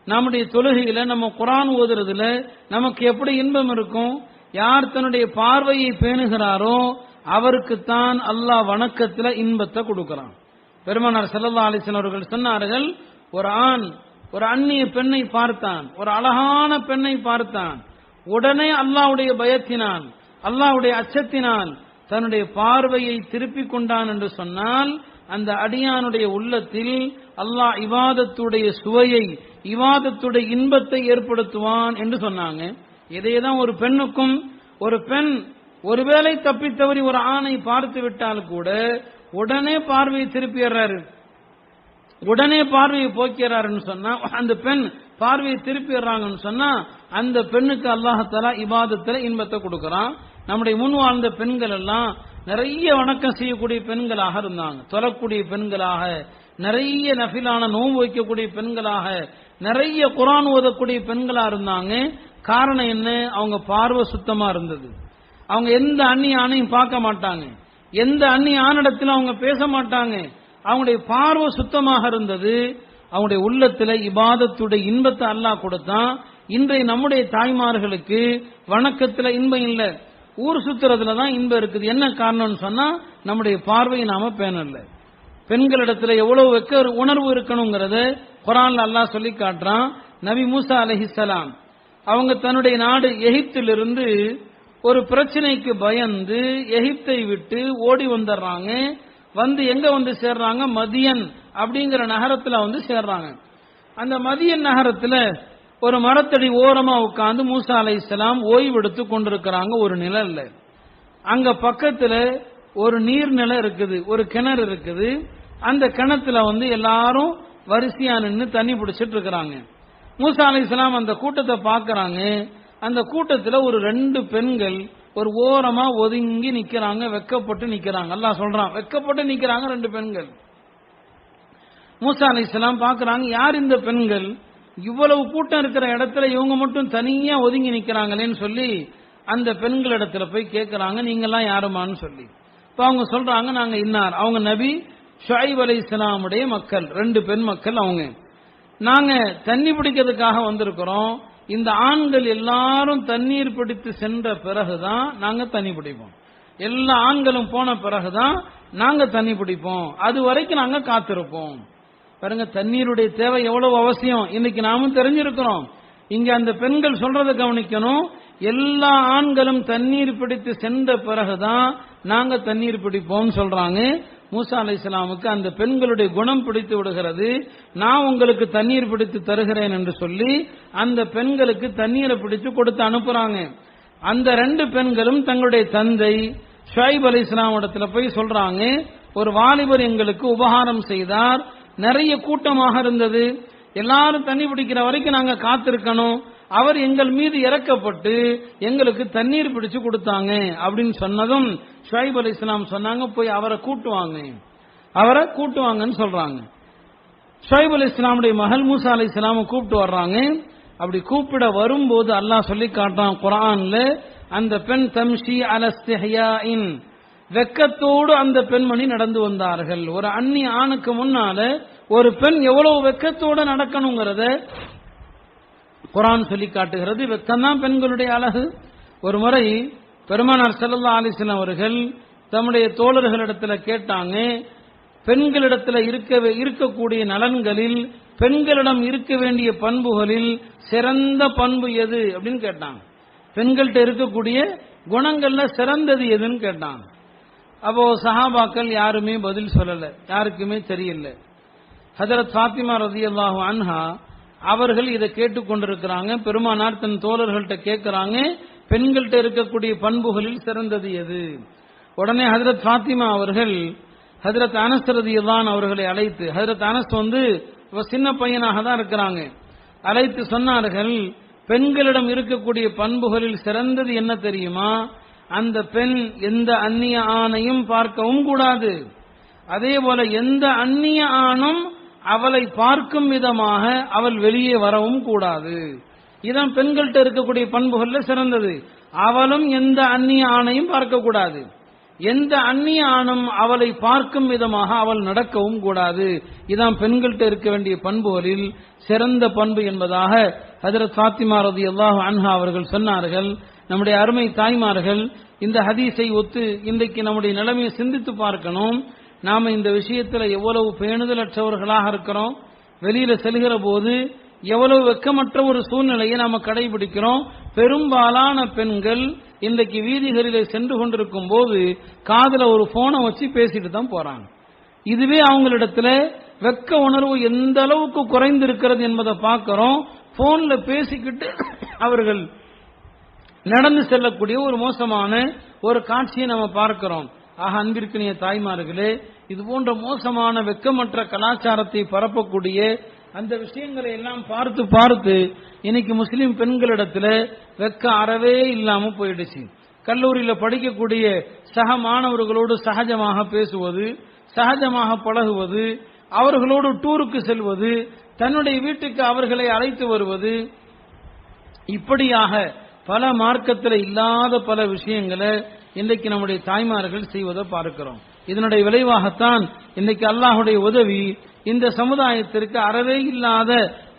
நம்முடைய தொழுகையில நம்ம குர்ஆன் ஓதுறதுல நமக்கு எப்படி இன்பம் இருக்கும். யார் தன்னுடைய பார்வையை பேணுகிறாரோ அவருக்குத்தான் அல்லாஹ் வணக்கத்துல இன்பத்தை கொடுக்கிறான். பெருமானார் ஸல்லல்லாஹு அலைஹி வஸல்லம் அவர்கள் சொன்னார்கள், ஒரு ஆண் ஒரு அந்நிய பெண்ணை பார்த்தான், ஒரு அழகான பெண்ணை பார்த்தான், உடனே அல்லாஹ்வுடைய பயத்தினால், அல்லாஹ்வுடைய அச்சத்தினால் தன்னுடைய பார்வையை திருப்பிக் கொண்டான் என்று சொன்னால் அந்த அடியானுடைய உள்ளத்தில் அல்லாஹ் இபாதத்துடைய சுவையை, இபாதத்துடைய இன்பத்தை ஏற்படுத்துவான் என்று சொன்னாங்க. இதையேதான் ஒரு பெண்ணுக்கும், ஒரு பெண் ஒருவேளை தப்பித்தவறி ஒரு ஆணை பார்த்து விட்டால் கூட உடனே பார்வையை திருப்பிடுறாரு, உடனே பார்வையை போக்கிறாருன்னு சொன்னா, அந்த பெண் பார்வையை திருப்பிடுறாங்கன்னு சொன்னா அந்த பெண்ணுக்கு அல்லாஹ் தஆலா இபாதத்துல இன்பத்தை கொடுக்கறான். நம்முடைய முன் வாழ்ந்த பெண்கள் எல்லாம் நிறைய வணக்கம் செய்யக்கூடிய பெண்களாக இருந்தாங்க, தொழக்கூடிய பெண்களாக, நிறைய நஃபிலான நோன்பு வைக்கக்கூடிய பெண்களாக, நிறைய குர்ஆன் ஓதக்கூடிய பெண்களா இருந்தாங்க. காரணம் என்ன? அவங்க பார்வை சுத்தமா இருந்தது. அவங்க எந்த அந்நிய ஆணையும் பார்க்க மாட்டாங்க, எந்த அந்நிய ஆணிடத்திலும் அவங்க பேச மாட்டாங்க. அவங்களுடைய பார்வை சுத்தமாக இருந்தது. அவங்களுடைய உள்ளத்துல இபாதத்துடைய இன்பத்தை அல்லாஹ் கொடுத்தான். இன்றைய நம்முடைய தாய்மார்களுக்கு வணக்கத்துல இன்பம் இல்ல, ஊர் சுத்துறதுல தான் இன்பம் இருக்குது. என்ன காரணம்னு சொன்னா நம்முடைய பார்வையை நாம பேணல. பெண்களிடத்துல எவ்வளவு வெக்க உணர்வு இருக்கணுங்கிறத குர்ஆன்ல அல்லாஹ் சொல்லி காட்டுறான். நபி மூசா அலைஹிஸ்ஸலாம் அவங்க தன்னுடைய நாடு எகிப்திலிருந்து ஒரு பிரச்சனைக்கு பயந்து எகிப்தை விட்டு ஓடி வந்துடுறாங்க. வந்து எங்க வந்து சேர்றாங்க? மதியன் அப்படிங்கிற நகரத்துல வந்து சேர்றாங்க. அந்த மதியன் நகரத்துல ஒரு மரத்தடி ஓரமா உட்கார்ந்து மூசா அலைஹிஸ்ஸலாம் ஓய்வெடுத்து கொண்டிருக்கிறாங்க ஒரு நிழல்ல. அங்க பக்கத்துல ஒரு நீர்நிலை இருக்குது, ஒரு கிணறு இருக்குது. அந்த கிணத்துல வந்து எல்லாரும் வரிசையா நின்று தண்ணி பிடிச்சிட்டு இருக்கிறாங்க. மூசா அலைஹிஸ்ஸலாம் அந்த கூட்டத்தை பார்க்கறாங்க. அந்த கூட்டத்துல ஒரு 2 பெண்கள் ஒரு ஓரமா ஒதுங்கி நிக்கிறாங்க, வெக்கப்பட்டு நிக்கிறாங்க. அல்லாஹ் சொல்றான், வெக்கப்பட்டு நிக்கிறாங்க 2 பெண்கள். மூசா அலைஹிஸ்ஸலாம் பார்க்கறாங்க, யார் இந்த பெண்கள்? இவ்வளவு கூட்டம் இருக்கிற இடத்துல இவங்க மட்டும் தனியா ஒதுங்கி நிக்கிறாங்களேன்னு சொல்லி அந்த பெண்கள் இடத்துல போய் கேட்கறாங்க, நீங்க எல்லாம் யாருமான்னு சொல்லி. இப்ப அவங்க சொல்றாங்க, நாங்க இன்னார். அவங்க நபி ஷுஐப் அலைஹிஸ்ஸலாமுடைய மக்கள், 2 பெண் மக்கள். அவங்க, நாங்க தண்ணி பிடிக்கிறதுக்காக வந்திருக்கிறோம். இந்த ஆண்கள் எல்லாரும் தண்ணீர் பிடித்து சென்ற பிறகுதான் நாங்க தண்ணி பிடிப்போம். எல்லா ஆண்களும் போன பிறகுதான் நாங்க தண்ணி பிடிப்போம். அது வரைக்கும் நாங்க காத்திருப்போம். பாருங்க, தண்ணீருடைய தேவை எவ்வளவு அவசியம் இன்னைக்கு நாமும் தெரிஞ்சிருக்கிறோம். இங்க அந்த பெண்கள் சொல்றதை கவனிக்கணும். எல்லா ஆண்களும் தண்ணீர் பிடித்து சென்ற பிறகுதான் நாங்க தண்ணீர் பிடிப்போம் சொல்றாங்க. மூசா அலைஹிஸ்ஸலாமுக்கு அந்த பெண்களுடைய குணம் பிடித்து விடுகிறது. நான் உங்களுக்கு தண்ணீர் பிடித்து தருகிறேன் என்று சொல்லி அந்த பெண்களுக்கு தண்ணீரை பிடித்து கொடுத்து அனுப்புறாங்க. அந்த 2 பெண்களும் தங்களுடைய தந்தை ஷுஐப் அலைஹிஸ்ஸலாம் இடத்துல போய் சொல்றாங்க, ஒரு வாலிபர் எங்களுக்கு உபகாரம் செய்தார், நிறைய கூட்டமாக இருந்தது, எல்லாரும் தண்ணி பிடிக்கிற வரைக்கும் நாங்க காத்திருக்கணும், அவர் எங்கள் மீது இறக்கப்பட்டு எங்களுக்கு தண்ணீர் பிடிச்சு கொடுத்தாங்க அப்படின்னு சொன்னதும் ஷுஐப் அலைஹிஸ்ஸலாம் சொன்னாங்க, போய் அவரை கூட்டுவாங்க, அவரை கூட்டுவாங்கன்னு சொல்றாங்க. ஷுஐப் அலைஹிஸ்ஸலாமுடைய மகள் மூசா அலைஹிஸ்ஸலாம் கூப்பிட்டு வர்றாங்க. அப்படி கூப்பிட வரும்போது அல்லாஹ் சொல்லி காட்டுறான் குர்ஆன்ல, அந்த பெண் தம்ஷி அலா இஸ்திஹ்யாஇன், வெக்கத்தோடு அந்த பெண்மணி நடந்து வந்தார்கள். ஒரு அந்நிய ஆணுக்கு முன்னால ஒரு பெண் எவ்வளவு வெக்கத்தோடு நடக்கணுங்கிறத குர்ஆன் சொல்லி காட்டுகிறது. வெக்கம்தான் பெண்களுடைய அழகு. ஒரு முறை பெருமானார் ஸல்லல்லாஹு அலைஹி வஸல்லம் அவர்கள் தம்முடைய தோழர்களிடத்தில் கேட்டாங்க, பெண்களிடத்தில் இருக்கக்கூடிய நலன்களில், பெண்களிடம் இருக்க வேண்டிய பண்புகளில் சிறந்த பண்பு எது அப்படின்னு கேட்டாங்க. பெண்கள்கிட்ட இருக்கக்கூடிய குணங்கள்ல சிறந்தது எதுன்னு கேட்டாங்க. அப்போ சஹாபாக்கள் யாருமே பதில் சொல்லல, யாருக்குமே தெரியல. ஹஜ்ரத் ஃபாத்திமா ரலியல்லாஹு அன்ஹா அவர்கள் இதை கேட்டுக்கொண்டிருக்கிறாங்க. பெருமானார் தன் தோழர்கள்ட்ட கேட்கிறாங்க, பெண்கள்கிட்ட இருக்கக்கூடிய பண்புகளில் சிறந்தது எது? உடனே ஹஜ்ரத் ஃபாத்திமா அவர்கள் ஹஜ்ரத் அனஸ் ரலியல்லாஹு அன்ஹு அவர்களை அழைத்து, ஹஜ்ரத் அனஸ் வந்து சின்ன பையனாக தான் இருக்கிறாங்க, அழைத்து சொன்னார்கள், பெண்களிடம் இருக்கக்கூடிய பண்புகளில் சிறந்தது என்ன தெரியுமா? அந்த பெண் எந்த அந்நிய ஆணையும் பார்க்கவும் கூடாது, அதே போல எந்த அந்நிய ஆணும் அவளை பார்க்கும் விதமாக அவள் வெளியே வரவும் கூடாது. இதான் பெண்கள்கிட்ட இருக்கக்கூடிய பண்புகள்ல சிறந்தது. அவளும் எந்த அந்நிய ஆணையும் பார்க்க கூடாது, எந்த அந்நிய ஆணும் அவளை பார்க்கும் விதமாக அவள் நடக்கவும் கூடாது. இதான் பெண்கள்கிட்ட இருக்க வேண்டிய பண்புகளில் சிறந்த பண்பு என்பதாக ஹஜ்ரத் ஃபாத்திமா ரலியல்லாஹு அன்ஹா அவர்கள் சொன்னார்கள். நம்முடைய அருமை தாய்மார்கள் இந்த ஹதீஸை ஒத்து இன்றைக்கு நம்முடைய நிலைமையை சிந்தித்து பார்க்கணும். நாம இந்த விஷயத்துல எவ்வளவு பேணுதலற்றவர்களாக இருக்கிறோம், வெளியில செல்கிற போது எவ்வளவு வெக்கமற்ற ஒரு சூழ்நிலையை நாம கடைபிடிக்கிறோம். பெரும்பாலான பெண்கள் இன்றைக்கு வீதிகளிலே சென்று கொண்டிருக்கும் போது காதுல ஒரு போனை வச்சு பேசிட்டு தான் போறாங்க. இதுவே அவங்களிடத்துல வெக்க உணர்வு எந்த அளவுக்கு குறைந்து இருக்கிறது என்பதை பார்க்கிறோம். போன்ல பேசிக்கிட்டு அவர்கள் நடந்து செல்லக்கூடிய ஒரு மோசமான ஒரு காட்சியை நம்ம பார்க்கிறோம். ஆக அன்பிற்கினிய தாய்மார்களே, இது போன்ற மோசமான வெக்கமற்ற கலாச்சாரத்தை பரப்பக்கூடிய அந்த விஷயங்களை எல்லாம் பார்த்து பார்த்து இன்னைக்கு முஸ்லிம் பெண்களிடத்துல வெக்க அறவே இல்லாம போயிடுச்சு. கல்லூரியில படிக்கக்கூடிய சக மாணவர்களோடு சகஜமாக பேசுவது, சகஜமாக பழகுவது, அவர்களோடு டூருக்கு செல்வது, தன்னுடைய வீட்டுக்கு அவர்களை அழைத்து வருவது, இப்படியாக பல மார்க்கத்தில் இல்லாத பல விஷயங்களை இன்றைக்கு நம்முடைய தாய்மார்கள் செய்வதை பார்க்கிறோம். இதனுடைய விளைவாகத்தான் இன்றைக்கு அல்லாஹுடைய உதவி இந்த சமுதாயத்திற்கு அறவே இல்லாத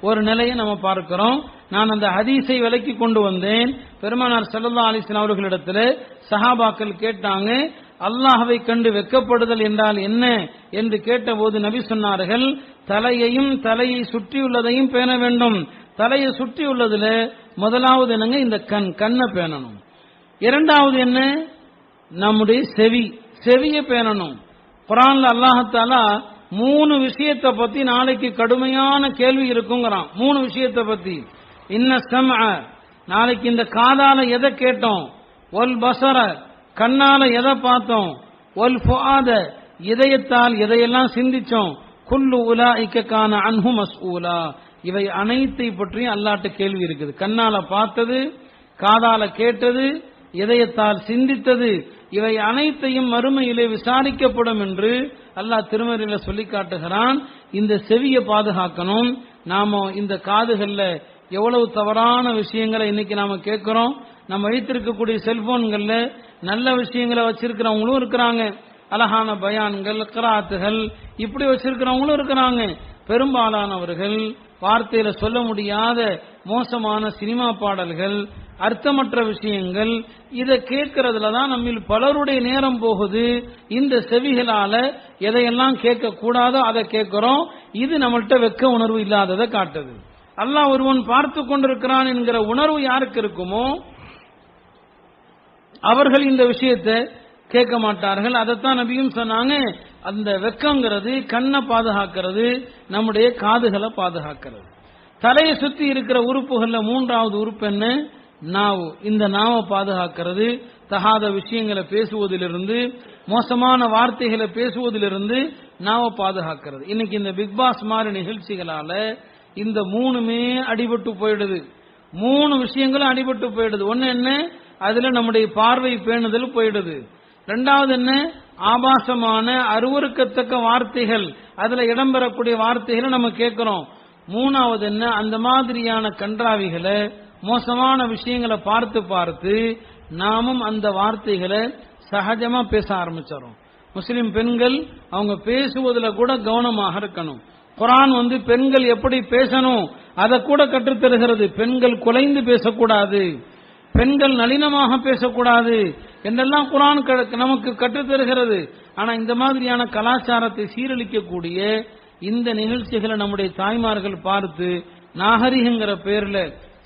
ஒரு நிலையை நம்ம பார்க்கிறோம். நான் அந்த ஹதீஸை விலக்கி கொண்டு வந்தேன். பெருமானார் ஸல்லல்லாஹு அலைஹி வஸல்லம் அவர்களிடத்தில் சஹாபாக்கள் கேட்டாங்க, அல்லாஹ்வை கண்டு வெட்கப்படுதல் என்றால் என்ன என்று கேட்டபோது நபி சொன்னார்கள், தலையையும் தலையை சுற்றியுள்ளதையும் பேண வேண்டும். தலையை சுற்றியுள்ளதுல முதலாவது என்னங்க, இந்த கண்ணை பேணணும். இரண்டாவது என்ன, நம்முடைய செவியை பேணணும். குர்ஆன்ல அல்லாஹ் தஆலா 3 விஷயத்தை பத்தி நாளைக்கு கடுமையான கேள்வி இருக்குங்கிறான். 3 விஷயத்தை பத்தி. இன்ன ஸம்அ, நாளைக்கு இந்த காதால எதை கேட்டோம், வல் பஸர, கண்ணால எதை பார்த்தோம், வல் ஃபுஆத, இதயத்தால் எதையெல்லாம் சிந்திச்சோம், குல்லு உலாயிக கான அன்ஹு மஸ்ஊலா, இவை அனைத்தை பற்றியும் அல்லாஹ்ட்ட கேள்வி இருக்குது. கண்ணால பார்த்தது, காதால கேட்டது, இதயத்தால் சிந்தித்தது, இவை அனைத்தையும் மறுமையிலே விசாரிக்கப்படும் என்று அல்லாஹ் திருமறையில சொல்லி காட்டுகிறான். இந்த செவியை பாதுகாக்கணும். நாம இந்த காதுகள்ல எவ்வளவு தவறான விஷயங்களை இன்னைக்கு நாம கேட்கிறோம். நம்ம வைத்திருக்கக்கூடிய செல்போன்கள்ல நல்ல விஷயங்களை வச்சிருக்கிறவங்களும் இருக்கிறாங்க, அழகான பயான்கள், கிராத்துகள் இப்படி வச்சிருக்கிறவங்களும் இருக்கிறாங்க. பெரும்பாலானவர்கள் வார்த்தையில சொல்ல முடியாத மோசமான சினிமா பாடல்கள், அர்த்தமற்ற விஷயங்கள், இதை கேட்கறதுல தான் நம்மில் பலருடைய நேரம் போகுது. இந்த செவிகளால எதையெல்லாம் கேட்க கூடாதோ அதை கேட்கிறோம். இது நம்மள்கிட்ட வெக்க உணர்வு இல்லாததை காட்டுது. அல்லாஹ் ஒருவன் பார்த்து கொண்டிருக்கிறான் என்கிற உணர்வு யாருக்கு இருக்குமோ அவர்கள் இந்த விஷயத்தை கேட்க மாட்டார்கள். அதைத்தான் நபியும் சொன்னாங்க, அந்த வெக்கங்கிறது கண்ணை பாதுகாக்கிறது, நம்முடைய காதுகளை பாதுகாக்கிறது. தலையை சுத்தி இருக்கிற உறுப்புகள்ல 3வது உறுப்பு என்ன, நாவு. இந்த நாவை பாதுகாக்கிறது, தகாத விஷயங்களை பேசுவதிலிருந்து, மோசமான வார்த்தைகளை பேசுவதிலிருந்து நாவை பாதுகாக்கிறது. இன்னைக்கு இந்த பிக் பாஸ் மாதிரி நிகழ்ச்சிகளால இந்த 3மே அடிபட்டு போயிடுது. 3 விஷயங்களும் அடிபட்டு போயிடுது. ஒன்னு என்ன, அதுல நம்முடைய பார்வை பேணுதல் போயிடுது. ரெண்டாவது என்ன, ஆபாசமான அருவருக்கத்தக்க வார்த்தைகள், அதுல இடம்பெறக்கூடிய வார்த்தைகளை நம்ம கேட்கிறோம். 3வது என்ன, அந்த மாதிரியான கன்றாவிகளை, மோசமான விஷயங்களை பார்த்து பார்த்து நாமும் அந்த வார்த்தைகளை சகஜமா பேச ஆரம்பிச்சோம். முஸ்லிம் பெண்கள் அவங்க பேசுவதில் கூட கவனமாக இருக்கணும். குர்ஆன் பெண்கள் எப்படி பேசணும் அதை கூட கற்றுத்தருகிறது. பெண்கள் குலைந்து பேசக்கூடாது, பெண்கள் நளினமாக பேசக்கூடாது என்றெல்லாம் குர்ஆன் நமக்கு கற்றுத்தருகிறது. ஆனா இந்த மாதிரியான கலாச்சாரத்தை சீரழிக்கக்கூடிய இந்த நிகழ்ச்சிகளை நம்முடைய தாய்மார்கள் பார்த்து நாகரிகங்கிற பேர்ல,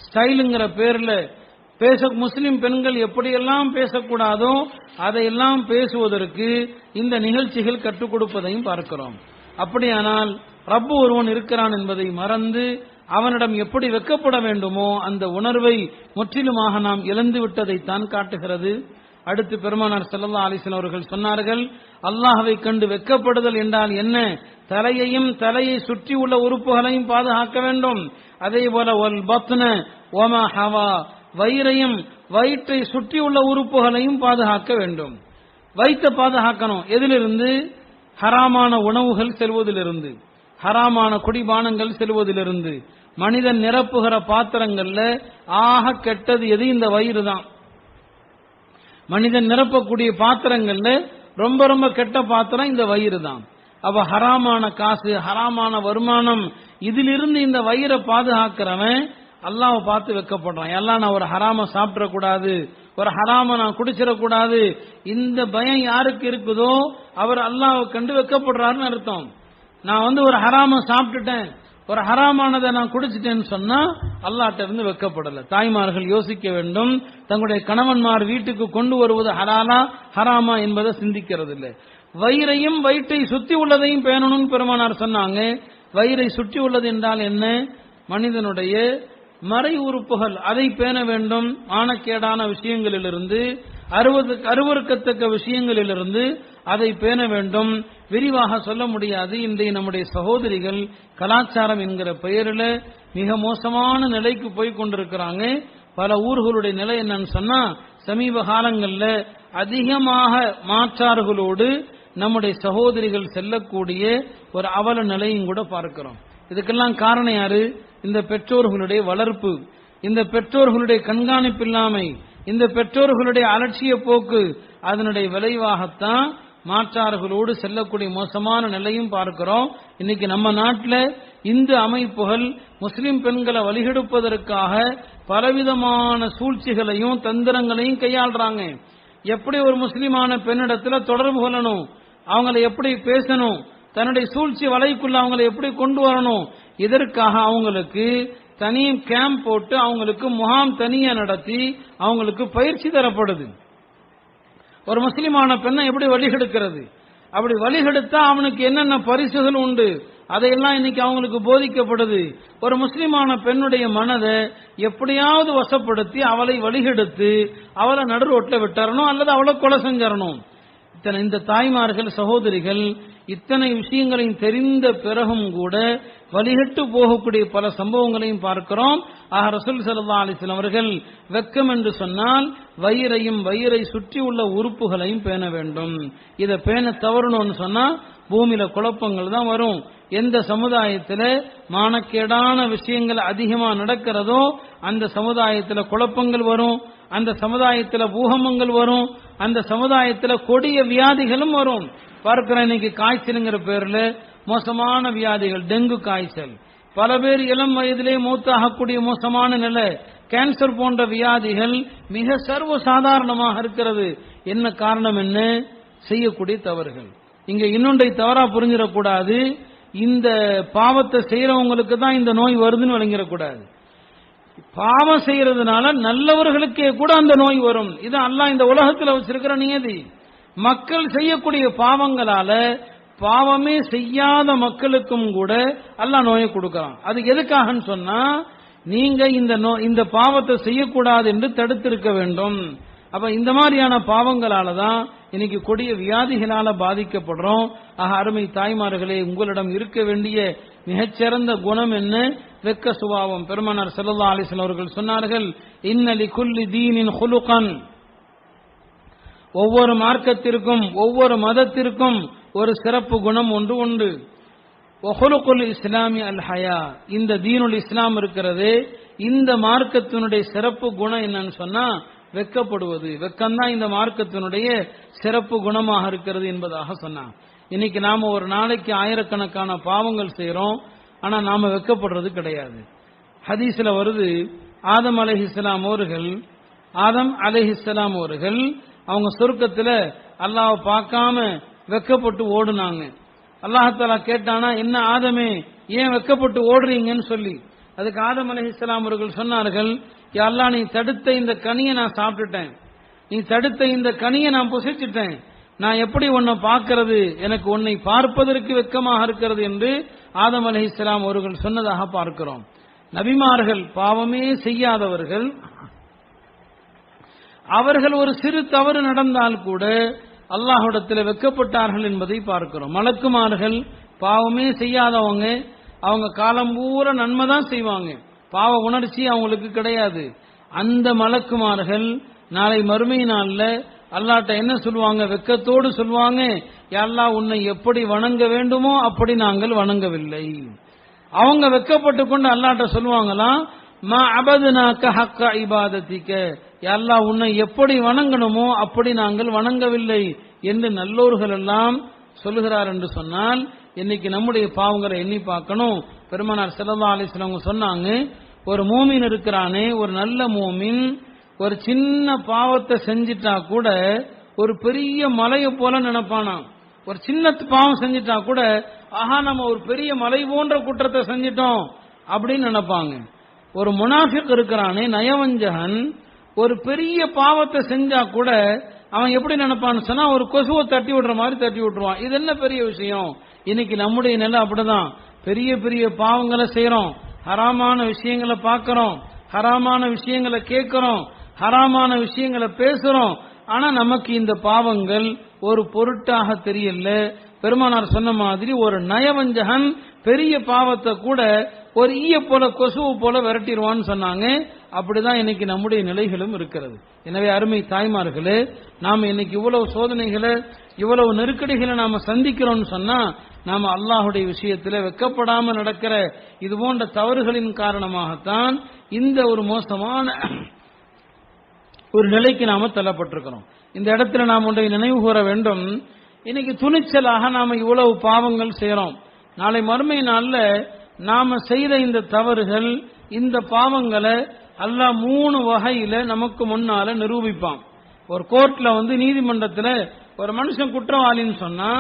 ஸ்டைலுங்கிற பேர்ல முஸ்லிம் பெண்கள் எப்படியெல்லாம் பேசக்கூடாதோ அதையெல்லாம் பேசுவதற்கு இந்த நிகழ்ச்சிகள் கற்றுக் கொடுப்பதையும் பார்க்கிறோம். அப்படியானால் ரப்பு ஒருவன் இருக்கிறான் என்பதை மறந்து அவனிடம் எப்படி வெக்கப்பட வேண்டுமோ அந்த உணர்வை முற்றிலுமாக நாம் இழந்து விட்டதைத்தான் காட்டுகிறது. அடுத்து பெருமானார் ஸல்லல்லாஹு அலைஹி வஸல்லம் அவர்கள் சொன்னார்கள், அல்லாஹ்வை கண்டு வெக்கப்படுதல் என்றால் என்ன, தலையையும் தலையை சுற்றி உள்ள உறுப்புகளையும் பாதுகாக்க வேண்டும். அதே போல வல் பத்ன வமா ஹவா, வயிறையும் வயிற்றை சுற்றி உள்ள உறுப்புகளையும் பாதுகாக்க வேண்டும். வயிற்றை பாதுகாக்கணும். எதிலிருந்து, ஹராமான உணவுகள் செல்வதிலிருந்து, ஹராமான குடிபானங்கள் செல்வதிலிருந்து. மனிதன் நிரப்புகிற பாத்திரங்கள்ல ஆக கெட்டது எது, இந்த வயிறு தான். மனிதன் நிரப்பக்கூடிய பாத்திரங்கள்ல ரொம்ப ரொம்ப கெட்ட பாத்திரம் இந்த வயிறு தான். அப்ப ஹராமான காசு, ஹராமான வருமானம், இதிலிருந்து இந்த வயிறை பாதுகாக்கிறவன் அல்லாஹ்வை பார்த்து வெக்கப்படுறான். எல்லாம் நான் ஒரு ஹராம சாப்பிடக்கூடாது, ஒரு ஹராம நான் குடிச்சிடக்கூடாது, இந்த பயம் யாருக்கு இருக்குதோ அவர் அல்லாஹ்வை கண்டு வெக்கப்படுறாருன்னு அர்த்தம். நான் ஒரு ஹராம சாப்பிட்டுட்டேன், ஒரு ஹராமானதை நான் குடிச்சிட்டேன்னு சொன்னா அல்லாஹ்ட்ட இருந்து வெக்கப்படல. தாய்மார்கள் யோசிக்க வேண்டும். தங்களுடைய கணவன்மார் வீட்டுக்கு கொண்டு வருவது ஹலாலா ஹராமா என்பதை சிந்திக்கிறது இல்லை. வயிறையும் வயிற்றை சுற்றி உள்ளதையும் பேணணும்னு பெருமானார் சொன்னாங்க. வயிறை சுற்றி உள்ளது என்றால் என்ன? மனிதனுடைய மறை உறுப்புகள், அதை பேண வேண்டும். ஆனக்கேடான விஷயங்களிலிருந்து, அருவருக்கத்தக்க விஷயங்களிலிருந்து அதை பேண வேண்டும். விரிவாக சொல்ல முடியாது. இன்றைய நம்முடைய சகோதரிகள் கலாச்சாரம் என்கிற பெயரில் மிக மோசமான நிலைக்கு போய் கொண்டிருக்கிறாங்க. பல ஊர்களுடைய நிலை என்னன்னு சொன்னா, சமீப காலங்களில் அதிகமாக மாற்றார்களோடு நம்முடைய சகோதரிகள் செல்லக்கூடிய ஒரு அவல நிலையும் கூட பார்க்கிறோம். இதுக்கெல்லாம் காரணம் யாரு? இந்த பெற்றோர்களுடைய வளர்ப்பு, இந்த பெற்றோர்களுடைய கண்காணிப்பு இல்லாமை, இந்த பெற்றோர்களுடைய அலட்சிய போக்கு, அதனுடைய விளைவாகத்தான் மாற்றார்களோடு செல்லக்கூடிய மோசமான நிலையும் பார்க்கிறோம். இன்னைக்கு நம்ம நாட்டில் இந்து அமைப்புகள் முஸ்லிம் பெண்களை வழிகெடுப்பதற்காக பலவிதமான சூழ்ச்சிகளையும் தந்திரங்களையும் கையாளுறாங்க. எப்படி ஒரு முஸ்லிமான பெண்ணிடத்துல தொடர்பு கொள்ளணும், அவங்களை எப்படி பேசணும், தன்னுடைய சூழ்ச்சி வலைக்குள்ள அவங்களை எப்படி கொண்டு வரணும், இதற்காக அவங்களுக்கு தனி கேம்ப் போட்டு அவங்களுக்கு முகாம் தனியா நடத்தி அவங்களுக்கு பயிற்சி தரப்படுது. ஒரு முஸ்லிமான பெண்ணை எப்படி வழிகெடுக்கிறது, அப்படி வழிகெடுத்தா அவனுக்கு என்னென்ன பரிசுகள் உண்டு, அதையெல்லாம் இன்னைக்கு அவங்களுக்கு போதிக்கப்படுது. ஒரு முஸ்லிமான பெண்ணுடைய மனதை எப்படியாவது வசப்படுத்தி அவளை வழிகெடுத்து அவளை நடு ரோட்டில் விட்டுறணும் அல்லது அவளை கொலை செஞ்சிடணும். இந்த தாய்மார்கள் சகோதரிகள் இத்தனை விஷயங்களையும் தெரிந்த பிறகும் கூட வழிகட்டு போகக்கூடிய பல சம்பவங்களையும் பார்க்கிறோம். ஆக ரசூல் ஸல்லல்லாஹு அலைஹி வஸல்லம் அவர்கள் வெக்கம் என்று சொன்னால் வயிறையும் வயிறை சுற்றி உள்ள உறுப்புகளையும் பேண வேண்டும். இதை பேண தவறணும்னு சொன்னா பூமியில குழப்பங்கள் தான் வரும். எந்த சமுதாயத்தில் மானக்கேடான விஷயங்கள் அதிகமா நடக்கிறதோ அந்த சமுதாயத்தில் குழப்பங்கள் வரும், அந்த சமுதாயத்தில் பூகம்பங்கள் வரும், அந்த சமுதாயத்தில் கொடிய வியாதிகளும் வரும். பார்க்கிற இன்னைக்கு காய்ச்சலுங்கிற பேர்ல மோசமான வியாதிகள், டெங்கு காய்ச்சல், பல பேர் இளம் வயதிலே மூத்தாகக்கூடிய மோசமான நிலை, கேன்சர் போன்ற வியாதிகள் மிக சர்வ சாதாரணமாக இருக்கிறது. என்ன காரணம்? என்ன? செய்யக்கூடிய தவறுகள். இங்க இன்னொன்றை தவறா புரிஞ்சிடக்கூடாது. இந்த பாவத்தை செய்யறவங்களுக்கு தான் இந்த நோய் வருதுன்னு விளங்கிடக்கூடாது. பாவம் செய்யறதுனால நல்லவர்களுக்கே கூட அந்த நோய் வரும். இது அல்லாஹ் இந்த உலகத்தில் வச்சிருக்கிற நியதி. மக்கள் செய்யக்கூடிய பாவங்களால பாவமே செய்யாத மக்களுக்கும் கூட அல்லாஹ் நோயை கொடுக்கறான். அது எதுக்காகன்னு சொன்னா, நீங்க இந்த பாவத்தை செய்யக்கூடாது என்று தடுத்திருக்க வேண்டும். அப்ப இந்த மாதிரியான பாவங்களால தான் இன்னைக்கு கொடிய வியாதிகளால பாதிக்கப்படுறோம். ஆக அருமை தாய்மார்களே, உங்களிடம் இருக்க வேண்டிய மிகச்சிறந்த குணம் என்ன? வெக்க சுபாவம். பெருமானார் ஸல்லல்லாஹு அலைஹி வஸல்லம் அவர்கள் சொன்னார்கள், இன்ன லிகுல்லி தீனின் குலுகன், ஒவ்வொரு மார்க்கத்திற்கும் ஒவ்வொரு மதத்திற்கும் ஒரு சிறப்பு குணம் ஒன்று உண்டு. வஹுலுகுல் இஸ்லாமி அல் ஹயா, இந்த தீனுல் இஸ்லாம் இருக்கிறது, இந்த மார்க்கத்தினுடைய சிறப்பு குணம் என்னன்னு சொன்னா வெக்கப்படுவது. வெக்கம்தான் இந்த மார்க்கத்தினுடைய சிறப்பு குணமாக இருக்கிறது என்பதாக சொன்னான். இன்னைக்கு நாம ஒரு நாளைக்கு ஆயிரக்கணக்கான பாவங்கள் செய்யறோம், ஆனா நாம வெக்கப்படுறது கிடையாது. ஹதீஸ்ல வருது, ஆதம் அலைஹிஸ்ஸலாம் அவர்கள் அவங்க சொர்க்கத்துல அல்லாஹ்வை பார்க்காம வெக்கப்பட்டு ஓடுனாங்க. அல்லாஹ் கேட்டானா, என்ன ஆதமே ஏன் வெக்கப்பட்டு ஓடுறீங்கன்னு சொல்லி. அதுக்கு ஆதம் அலைஹிஸ்ஸலாம் அவர்கள் சொன்னார்கள், யா அல்லாஹ், நீ தடுத்த இந்த கனியை நான் சாப்பிட்டுட்டேன், நீ தடுத்த இந்த கனியை நான் புசிச்சிட்டேன், நான் எப்படி உன்னை பார்க்கிறது, எனக்கு உன்னை பார்ப்பதற்கு வெட்கமாக இருக்கிறது என்று ஆதம் அலைஹிஸ்ஸலாம் அவர்கள் சொன்னதாக பார்க்கிறோம். நபிமார்கள் பாவமே செய்யாதவர்கள், அவர்கள் ஒரு சிறு தவறு நடந்தால் கூட அல்லாஹ்விடத்தில் வெட்கப்பட்டார்கள் என்பதை பார்க்கிறோம். மலக்குமார்கள் பாவமே செய்யாதவங்க, அவங்க காலம் பூரா நன்மை தான் செய்வாங்க, பாவ உணர்ச்சி அவங்களுக்கு கிடையாது. அந்த மலக்குமார்கள் நாளை மறுமை நாள்ல அல்லாஹ்ட்ட என்ன சொல்லுவாங்க? வெக்கத்தோடு சொல்லுவாங்க, யா அல்லாஹ், உன்னை எப்படி வணங்க வேண்டுமோ அப்படி நாங்கள் வணங்கவில்லை. அவங்க வெக்கப்பட்டு கொண்டு அல்லாஹ்ட்ட சொல்லுவாங்களாம், மா அபதுனாக ஹக்க இபாதத்திக்க, யா அல்லாஹ், உன்னை எப்படி வணங்கணுமோ அப்படி நாங்கள் வணங்கவில்லை என்று நல்லோர்கள் எல்லாம் சொல்லுகிறார் என்று சொன்னால், இன்னைக்கு நம்முடைய பாவங்களை எண்ணி பார்க்கணும். பெருமானார் ஸல்லல்லாஹு அலைஹி வஸல்லம் சொன்னாங்க, ஒரு மூமின் இருக்கிறானே, ஒரு நல்ல மூமின் ஒரு சின்ன பாவத்தை செஞ்சிட்டா கூட ஒரு பெரிய மலையை போல நினைப்பானா. ஒரு சின்ன பாவம் செஞ்சிட்டா கூட, ஆஹா, நம்ம ஒரு பெரிய மலை போன்ற குற்றத்தை செஞ்சிட்டோம் அப்படின்னு நினைப்பாங்க. ஒரு முனாஃபிக் இருக்கிறானே, நயவஞ்சகன், ஒரு பெரிய பாவத்தை செஞ்சா கூட அவன் எப்படி நினைப்பான்னு சொன்னா ஒரு கொசுவை தட்டி விடுற மாதிரி தட்டி விட்டுருவான். இது என்ன பெரிய விஷயம்? இன்னைக்கு நம்முடைய நிலை அப்படிதான். பெரிய பெரிய பாவங்களை செய்யறோம், ஹராமான விஷயங்களை பார்க்கிறோம், ஹராமான விஷயங்களை கேட்கிறோம், ஹராமான விஷயங்களை பேசுறோம். ஆனா நமக்கு இந்த பாவங்கள் ஒரு பொருட்டாக தெரியல. பெருமானார் சொன்ன மாதிரி ஒரு நயவஞ்சகன் பெரிய பாவத்தை கூட ஒரு ஈய போல கொசுவை போல விரட்டிடுவான்னு சொன்னாங்க. அப்படிதான் இன்னைக்கு நம்முடைய நிலைகளும் இருக்கிறது. எனவே அருமை தாய்மார்களே, நாம இன்னைக்கு இவ்வளவு சோதனைகளை இவ்வளவு நெருக்கடிகளை நாம சந்திக்கிறோம்னு சொன்னா நாம அல்லாஹுடைய விஷயத்துல வெக்கப்படாம நடக்கிற இது போன்ற தவறுகளின் காரணமாகத்தான் இந்த ஒரு மோசமான ஒரு நிலைக்கு நாம தள்ளப்பட்டிருக்கிறோம். இந்த இடத்துல நாம் ஒன்றை நினைவு கூற வேண்டும். இன்னைக்கு துணிச்சலாக நாம இவ்வளவு பாவங்கள் செய்யறோம். நாளை மறுமை நாள்ல நாம செய்த இந்த தவறுகள் இந்த பாவங்களை அல்லாஹ் 3 வகையில நமக்கு முன்னால நிரூபிப்பான். ஒரு கோர்ட்ல நீதிமன்றத்துல ஒரு மனுஷன் குற்றவாளின்னு சொன்னா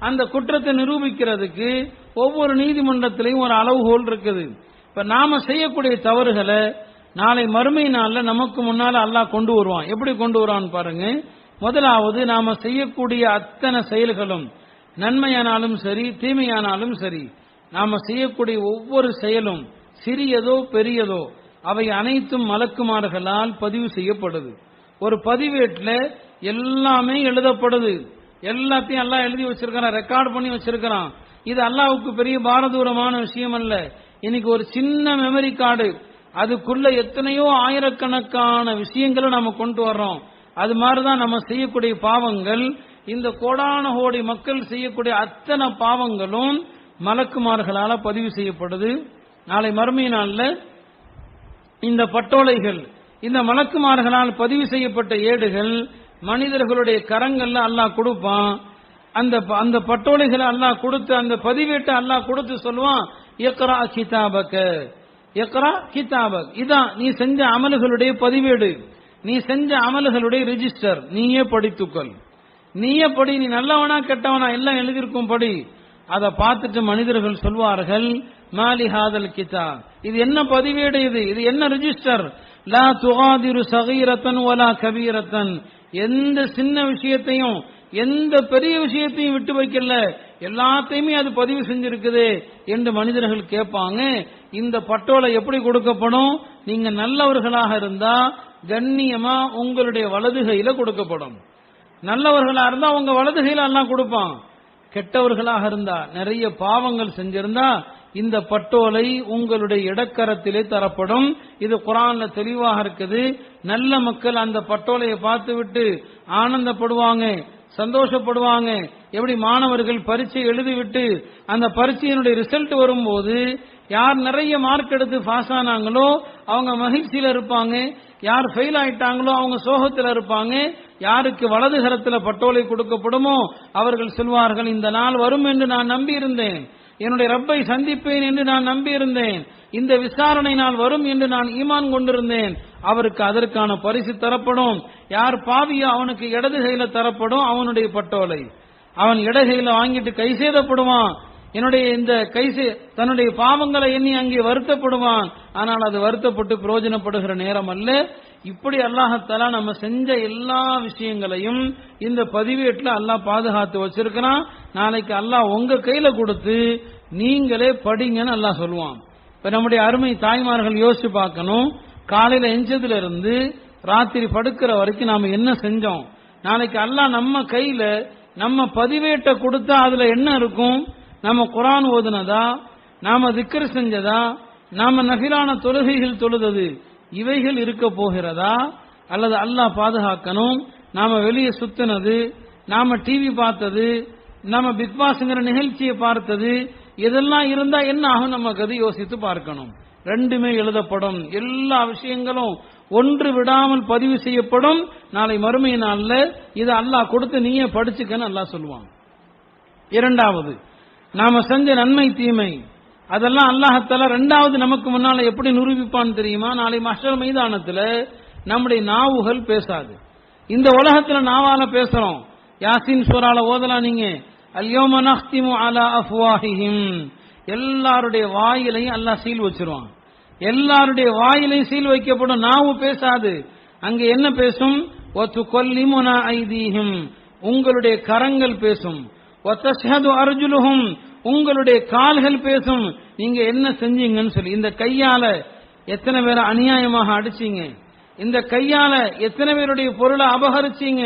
அந்த குற்றத்தை நிரூபிக்கிறதுக்கு ஒவ்வொரு நீதிமன்றத்திலையும் ஒரு அளவுகோல் இருக்குது. இப்ப நாம செய்யக்கூடிய தவறுகளை நாளை மறுமை நாள்ல நமக்கு முன்னால அல்லாஹ் கொண்டு வருவான். எப்படி கொண்டு வருவான்னு பாருங்க. முதலாவது நாம செய்யக்கூடிய அத்தனை செயல்களும் நன்மையானாலும் சரி தீமையானாலும் சரி, நாம செய்யக்கூடிய ஒவ்வொரு செயலும் சிறியதோ பெரியதோ அவை அனைத்தும் மலக்குமார்களால் பதிவு செய்யப்படுது. ஒரு பதிவேட்டில் எல்லாமே எழுதப்படுது. எல்லாத்தையும் அல்லாஹ் எழுதி வச்சிருக்கிறான், ரெக்கார்ட் பண்ணி வச்சிருக்கிறான். இது அல்லாஹ்வுக்கு பெரிய பாரதூரமான விஷயம் அல்ல. இன்னைக்கு ஒரு சின்ன மெமரி கார்டு, அதுக்குள்ள எத்தனையோ ஆயிரக்கணக்கான விஷயங்களை நாம கொண்டு வர்றோம். அது மாதிரிதான் நம்ம செய்யக்கூடிய பாவங்கள், இந்த கோடான கோடி மக்கள் செய்யக்கூடிய அத்தனை பாவங்களும் மலக்குமார்களால பதிவு செய்யப்படுது. நாளை மறுமை நாள்ல இந்த பட்டோலைகள், இந்த மலக்குமார்களால் பதிவு செய்யப்பட்ட ஏடுகள் மனிதர்களுடைய கரங்கள்ல அல்லாஹ் கொடுப்பான். அந்த பட்டோலைகளை அல்லாஹ் கொடுத்து அந்த பதிவேட்டை அல்லாஹ் கொடுத்து சொல்லுவான், இக்ரா கிதாபக, இக்ரா கிதாபக், இதான் நீ செஞ்ச அமல்களுடைய பதிவேடு, நீ செஞ்ச அமல்களுடைய ரெஜிஸ்டர், நீயே படித்துக்கொள், நீயே படி, நீ நல்லவனா கெட்டவனா எல்லாம் எழுதியிருக்கும் படி. அதை பார்த்துட்டு மனிதர்கள் சொல்வார்கள், மாலி ஹாதல் கிதாப், இது என்ன பதிவேடு, இது என்ன ரெஜிஸ்டர், லா துகாதிரு சகீரத்தன் வலா கபீரத்தன், எந்த சின்ன விஷயத்தையும் எந்த பெரிய விஷயத்தையும் விட்டு வைக்கல, எல்லாத்தையுமே அது பதிவு செஞ்சிருக்குது என்று மனிதர்கள் கேட்பாங்க. இந்த பட்டோலை எப்படி கொடுக்கப்படும்? நீங்க நல்லவர்களாக இருந்தா கண்ணியமா உங்களுடைய வலது கையில கொடுக்கப்படும். நல்லவர்களா இருந்தா உங்க வலது கையில எல்லாம் கொடுப்பான். கெட்டவர்களாக இருந்தா, நிறைய பாவங்கள் செஞ்சிருந்தா இந்த பட்டோலை உங்களுடைய இடக்கரத்திலே தரப்படும். இது குர்ஆன்ல தெளிவாக இருக்குது. நல்ல மக்கள் அந்த பட்டோலையை பார்த்து விட்டு ஆனந்தப்படுவாங்க, சந்தோஷப்படுவாங்க. எப்படி மாணவர்கள் பரீட்சை எழுதிவிட்டு அந்த பரீட்சையினுடைய ரிசல்ட் வரும்போது யார் நிறைய மார்க் எடுத்து பாஸ் ஆனாங்களோ அவங்க மகிழ்ச்சியில இருப்பாங்க, யார் ஃபெயில் ஆயிட்டாங்களோ அவங்க சோகத்தில் இருப்பாங்க. யாருக்கு வலது கரத்தில் பட்டோலை கொடுக்கப்படுமோ அவர்கள் சொல்வார்கள், இந்த நாள் வரும் என்று நான் நம்பி இருந்தேன், என்னுடைய ரப்பை சந்திப்பேன் என்று நான் நம்பி இருந்தேன், இந்த விசாரணை நாள் வரும் என்று நான் ஈமான் கொண்டிருந்தேன். அவருக்கு அதற்கான பரிசு தரப்படும். யார் பாவியோ அவனுக்கு இடது கையில தரப்படும் அவனுடைய பட்டோலை. அவன் இடகையில வாங்கிட்டு கை சேதப்படுவான். என்னுடைய இந்த தன்னுடைய பாவங்களை எண்ணி அங்கே வருத்தப்படுவான். ஆனால் அது வருத்தப்பட்டு பிரயோஜனப்படுகிற நேரம் அல்ல. இப்படி அல்லாஹ்தஆலா நம்ம செஞ்ச எல்லா விஷயங்களையும் இந்த பதிவேட்டில் அல்லாஹ் பாதுகாத்து வச்சிருக்கிறான். நாளைக்கு அல்லாஹ் உங்க கையில கொடுத்து நீங்களே படிங்கன்னு அல்லாஹ் சொல்லுவான். இப்ப நம்முடைய அருமை தாய்மார்கள் யோசிச்சு பார்க்கணும். காலையில எஞ்சதுல இருந்து ராத்திரி படுக்கிற வரைக்கும் நாம என்ன செஞ்சோம்? நாளைக்கு அல்லாஹ் நம்ம கையில நம்ம பதிவேட்டை கொடுத்தா அதுல என்ன இருக்கும்? நாம குர்ஆன் ஓதுனதா, நாம திக்ர் செஞ்சதா, நாம நஃபிலான தொழுகைகள் தொழுதது, இவைகள் இருக்க போகிறதா? அல்லது அல்லாஹ் பாதுகாக்கணும், நாம வெளியே சுத்தினது, நாம டிவி பார்த்தது, நாம பிக் பாஸ்ங்கிற நிகழ்ச்சியை பார்த்தது, இதெல்லாம் இருந்தா என்ன ஆகும்? நமக்கு அது யோசித்து பார்க்கணும். ரெண்டுமே எழுதப்படும். எல்லா விஷயங்களும் ஒன்று விடாமல் பதிவு செய்யப்படும். நாளை மறுமை நாள்ல இதை அல்லாஹ் கொடுத்து நீயே படிச்சுக்கன்னு அல்லாஹ் சொல்லுவான். இரண்டாவது, நாம செஞ்ச நன்மை தீமை அதெல்லாம் அல்லாஹ்தஆலா இரண்டாவது நமக்கு முன்னால எப்படி நிரூபிப்பான்னு தெரியுமா? நாளை மஹ்ஷர் மைதானத்துல நம்முடைய நாவுகள் பேசாது. இந்த உலகத்துல நாவால பேசுறோம். யாசின் சூரால ஓதலாம் நீங்க, அல்யௌம நஹ்திமு அலா அஃப்வாஹிஹிம், எல்லாருடைய வாயிலையும் அல்லாஹ் சீல் வச்சிருவான். எல்லாருடைய வாயிலையும் சீல் வைக்கப்படும். நாவு பேசாது. அங்க என்ன பேசும்? வதுகல்லிமுனா ஐதீஹிம், உங்களுடைய கரங்கள் பேசும். வதஷ்ஹது அர்ஜுலுஹும், உங்களுடைய கால்கள் பேசும் நீங்க என்ன செஞ்சீங்கன்னு சொல்லி. இந்த கையால எத்தனை பேரை அநியாயமாக அடிச்சீங்க, இந்த கையால எத்தனை பேருடைய பொருளை அபகரிச்சீங்க,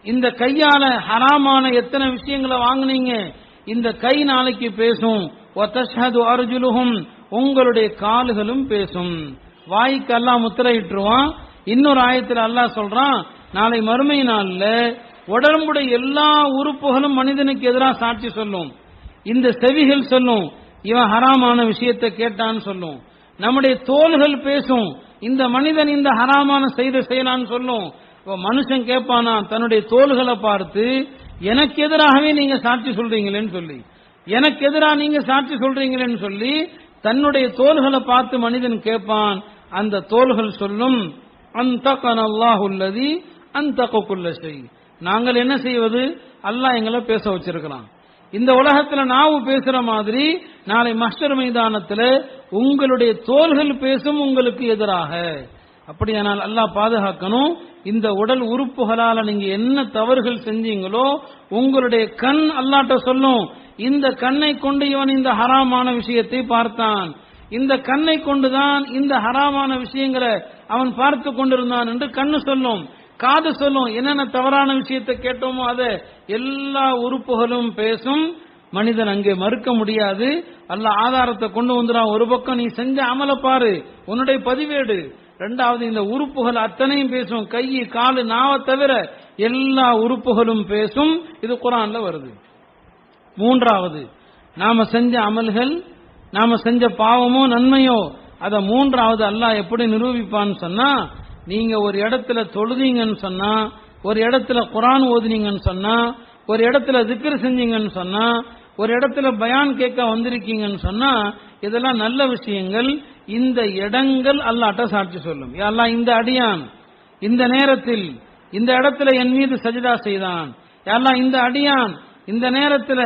இந்த கையால ஹராமான எத்தனை விஷயங்களை வாங்குனீங்க, இந்த கை நாளைக்கு பேசும். வதஷ்ஹது அர்ஜுலுஹும், உங்களுடைய கால்களும் பேசும். வாய்க்கு அல்லாஹ் முத்திரையிட்டுருவான். இன்னொரு ஆயத்தில் அல்லாஹ் சொல்றான், நாளை மறுமை நாள்ல உடம்புடைய எல்லா உறுப்புகளும் மனிதனுக்கு எதிராக சாட்சி சொல்லும். இந்த செவிகள் சொல்லும், இவன் ஹராமான விஷயத்தை கேட்டான்னு சொல்லும். நம்முடைய தோள்கள் பேசும், இந்த மனிதன் இந்த ஹராமான செய்யலான்னு சொல்லும். மனுஷன் கேட்பானா தன்னுடைய தோள்களை பார்த்து, எனக்கு எதிராகவே நீங்க சாட்சி சொல்றீங்களேன்னு சொல்லி, எனக்கு எதிராக நீங்க சாட்சி சொல்றீங்களேன்னு சொல்லி தன்னுடைய தோள்களை பார்த்து மனிதன் கேட்பான். அந்த தோள்கள் சொல்லும், அன்தகனல்லாஹு அல்லதி அன்தக குல்ல ஷை, நாங்கள் என்ன செய்வது, அல்லாஹ் எங்களை பேச வச்சிருக்கிறான். இந்த உலகத்துல நாவு பேசுற மாதிரி நாளை மஹ்ஷர் மைதானத்தில் உங்களுடைய தோள்கள் பேசும் உங்களுக்கு எதிராக. அப்படியானால் அல்லாஹ் பாதுகாக்கணும். இந்த உடல் உறுப்புகளால நீங்க என்ன தவறுகள் செஞ்சீங்களோ உங்களுடைய கண் அல்லாஹ்ட்ட சொல்லும், இந்த கண்ணை கொண்டு இவன் இந்த ஹராமான விஷயத்தை பார்த்தான், இந்த கண்ணை கொண்டுதான் இந்த ஹராமான விஷயங்களை அவன் பார்த்து கொண்டிருந்தான் என்று கண்ணு சொல்லும். காது சொல்லும், என்னென்ன தவறான விஷயத்தை கேட்டோமோ அதை எல்லா உறுப்புகளும் பேசும். மனிதன் அங்கே மறுக்க முடியாது. அல்லாஹ் ஆதாரத்தை கொண்டு வந்துறான். ஒரு பக்கம் நீ செஞ்ச அமல பாரு, உன்னுடைய பதிவேடு. இரண்டாவது இந்த உறுப்புகள் அத்தனையும் பேசும், கை காலு நாவை தவிர எல்லா உறுப்புகளும் பேசும். இது குர்ஆன்ல வருது. மூன்றாவது, நாம செஞ்ச அமல்கள், நாம செஞ்ச பாவமோ நன்மையோ, அத மூன்றாவது அல்லாஹ் எப்படி நிரூபிப்பான்னு சொன்னா, நீங்க ஒரு இடத்துல தொழுதீங்கன்னு சொன்னா, ஒரு இடத்துல குர்ஆன் ஓதுனீங்கன்னு சொன்னா, ஒரு இடத்துல திக்ர் செஞ்சீங்கன்னு சொன்னா, ஒரு இடத்துல பயான் கேட்க வந்திருக்கீங்கன்னு சொன்னா, இதெல்லாம் நல்ல விஷயங்கள். இந்த இடங்கள் அல்லாஹ்ட்ட சாட்சி சொல்லும். யா அல்லாஹ், இந்த அடியான் இந்த நேரத்தில் இந்த இடத்துல என் மீது சஜ்தா செய்தான். யா அல்லாஹ், இந்த அடியான் இந்த நேரத்தில்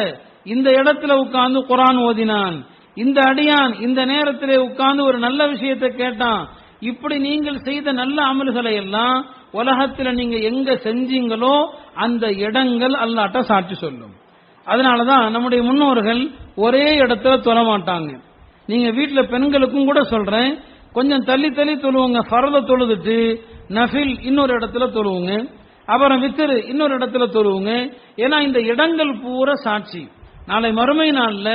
இந்த இடத்துல உட்கார்ந்து குர்ஆன் ஓதினான். இந்த அடியான் இந்த நேரத்திலே உட்கார்ந்து ஒரு நல்ல விஷயத்தை கேட்டான். இப்படி நீங்கள் செய்த நல்ல அமல்களை எல்லாம் உலகத்தில் நீங்க எங்க செஞ்சீங்களோ அந்த இடங்கள் அல்லாஹ்ட்ட சாட்சி சொல்லும். அதனாலதான் நம்முடைய முன்னோர்கள் ஒரே இடத்துல தொழ மாட்டாங்க. நீங்க வீட்டுல பெண்களுக்கும் கூட சொல்றேன், கொஞ்சம் தள்ளி தள்ளி தொழுவுங்க. ஃபர்த தொழுதுட்டு நஃபில் இன்னொரு இடத்துல தொழுவுங்க, அப்புறம் வித்ரு இன்னொரு இடத்துல தொழுவுங்க. ஏன்னா இந்த இடங்கள் பூரா சாட்சி. நாளை மறுமை நாள்ல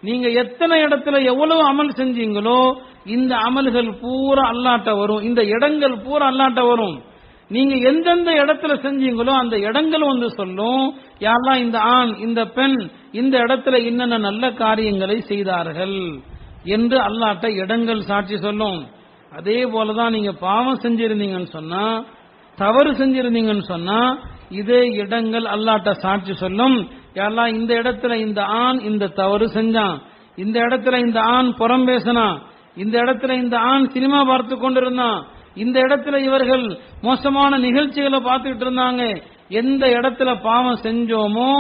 நீங்க எத்தனை இடத்துல எவ்வளவு அமல் செஞ்சீங்களோ இந்த அமல்கள் பூரா அல்லாஹ்ட்ட வரும். இந்த இடங்கள் பூரா அல்லாஹ்ட்ட வரும். நீங்க எந்தெந்த இடத்துல செஞ்சீங்களோ அந்த இடங்கள் வந்து சொல்லும், யா அல்லாஹ், இந்த ஆண் இந்த பெண் இந்த இடத்துல என்னென்ன நல்ல காரியங்களை செய்தார்கள் என்று அல்லாஹ்ட்ட இடங்கள் சாட்சி சொல்லும். அதே போலதான் நீங்க பாவம் செஞ்சிருந்தீங்கன்னு சொன்னா, தவறு செஞ்சிருந்தீங்கன்னு சொன்னா, இதே இடங்கள் அல்லாஹ்ட்ட சாட்சி சொல்லும். யா அல்லாஹ், இந்த இடத்துல இந்த ஆண் இந்த தவறு செஞ்சான், இந்த இடத்துல இந்த ஆண் புறம் பேசினான், இந்த இடத்துல இந்த ஆண் சினிமா பார்த்து கொண்டிருந்தான், இந்த இடத்துல இவர்கள் மோசமான நிகழ்ச்சிகளை பார்த்துக்கிட்டு இருந்தாங்க. எந்த இடத்துல பாவம் செஞ்சோமோ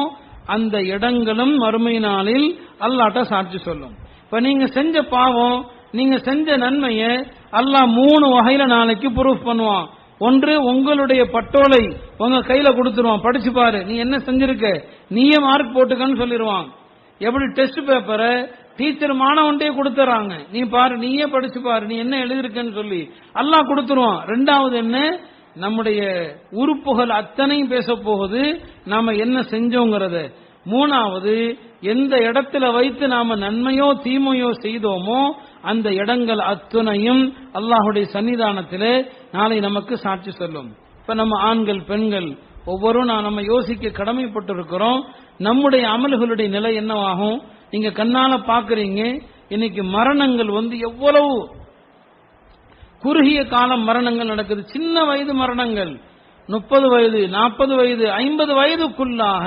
அந்த இடங்களும் மறுமை நாளில் அல்லாஹ்ட்ட சாட்சி சொல்லும். இப்ப நீங்க செஞ்ச பாவம், நீங்க செஞ்ச நன்மையை அல்லாஹ் 3 வகையில நாளைக்கு ப்ரூஃப் பண்ணுவான். ஒன்று, உங்களுடைய பட்டோலை உங்க கையில கொடுத்துருவான், படிச்சு பாரு நீ என்ன செஞ்சிருக்க, நீயே மார்க் போட்டுக்கன்னு சொல்லிடுவான். எப்படி டெஸ்ட் பேப்பரை டீச்சர் மாணவன்ட்டே கொடுத்துறாங்க, நீ பாரு நீயே படிச்சு பாரு நீ என்ன எழுதிருக்கன்னு சொல்லி அல்லாஹ் கொடுத்துருவான். ரெண்டாவது என்ன, நம்முடைய உறுப்புகள் அத்தனையும் பேச போகுது நாம என்ன செஞ்சோங்கிறத. மூணாவது, எந்த இடத்துல வைத்து நாம நன்மையோ தீமையோ செய்தோமோ அந்த இடங்கள் அத்துணையும் அல்லாஹுடைய சன்னிதானத்திலே நாளை நமக்கு சாட்சி சொல்லும். இப்ப நம்ம ஆண்கள் பெண்கள் ஒவ்வொருவரும் நம்ம யோசிக்க கடமைப்பட்டிருக்கிறோம். நம்முடைய அமல்களுடைய நிலை என்னவாகும்? நீங்க கண்ணால பாக்குறீங்க, இன்னைக்கு மரணங்கள் வந்து எவ்வளவு குறுகிய காலம் மரணங்கள் நடக்குது. சின்ன வயது மரணங்கள், 30 வயது 40 வயது 50 வயதுக்குள்ளாக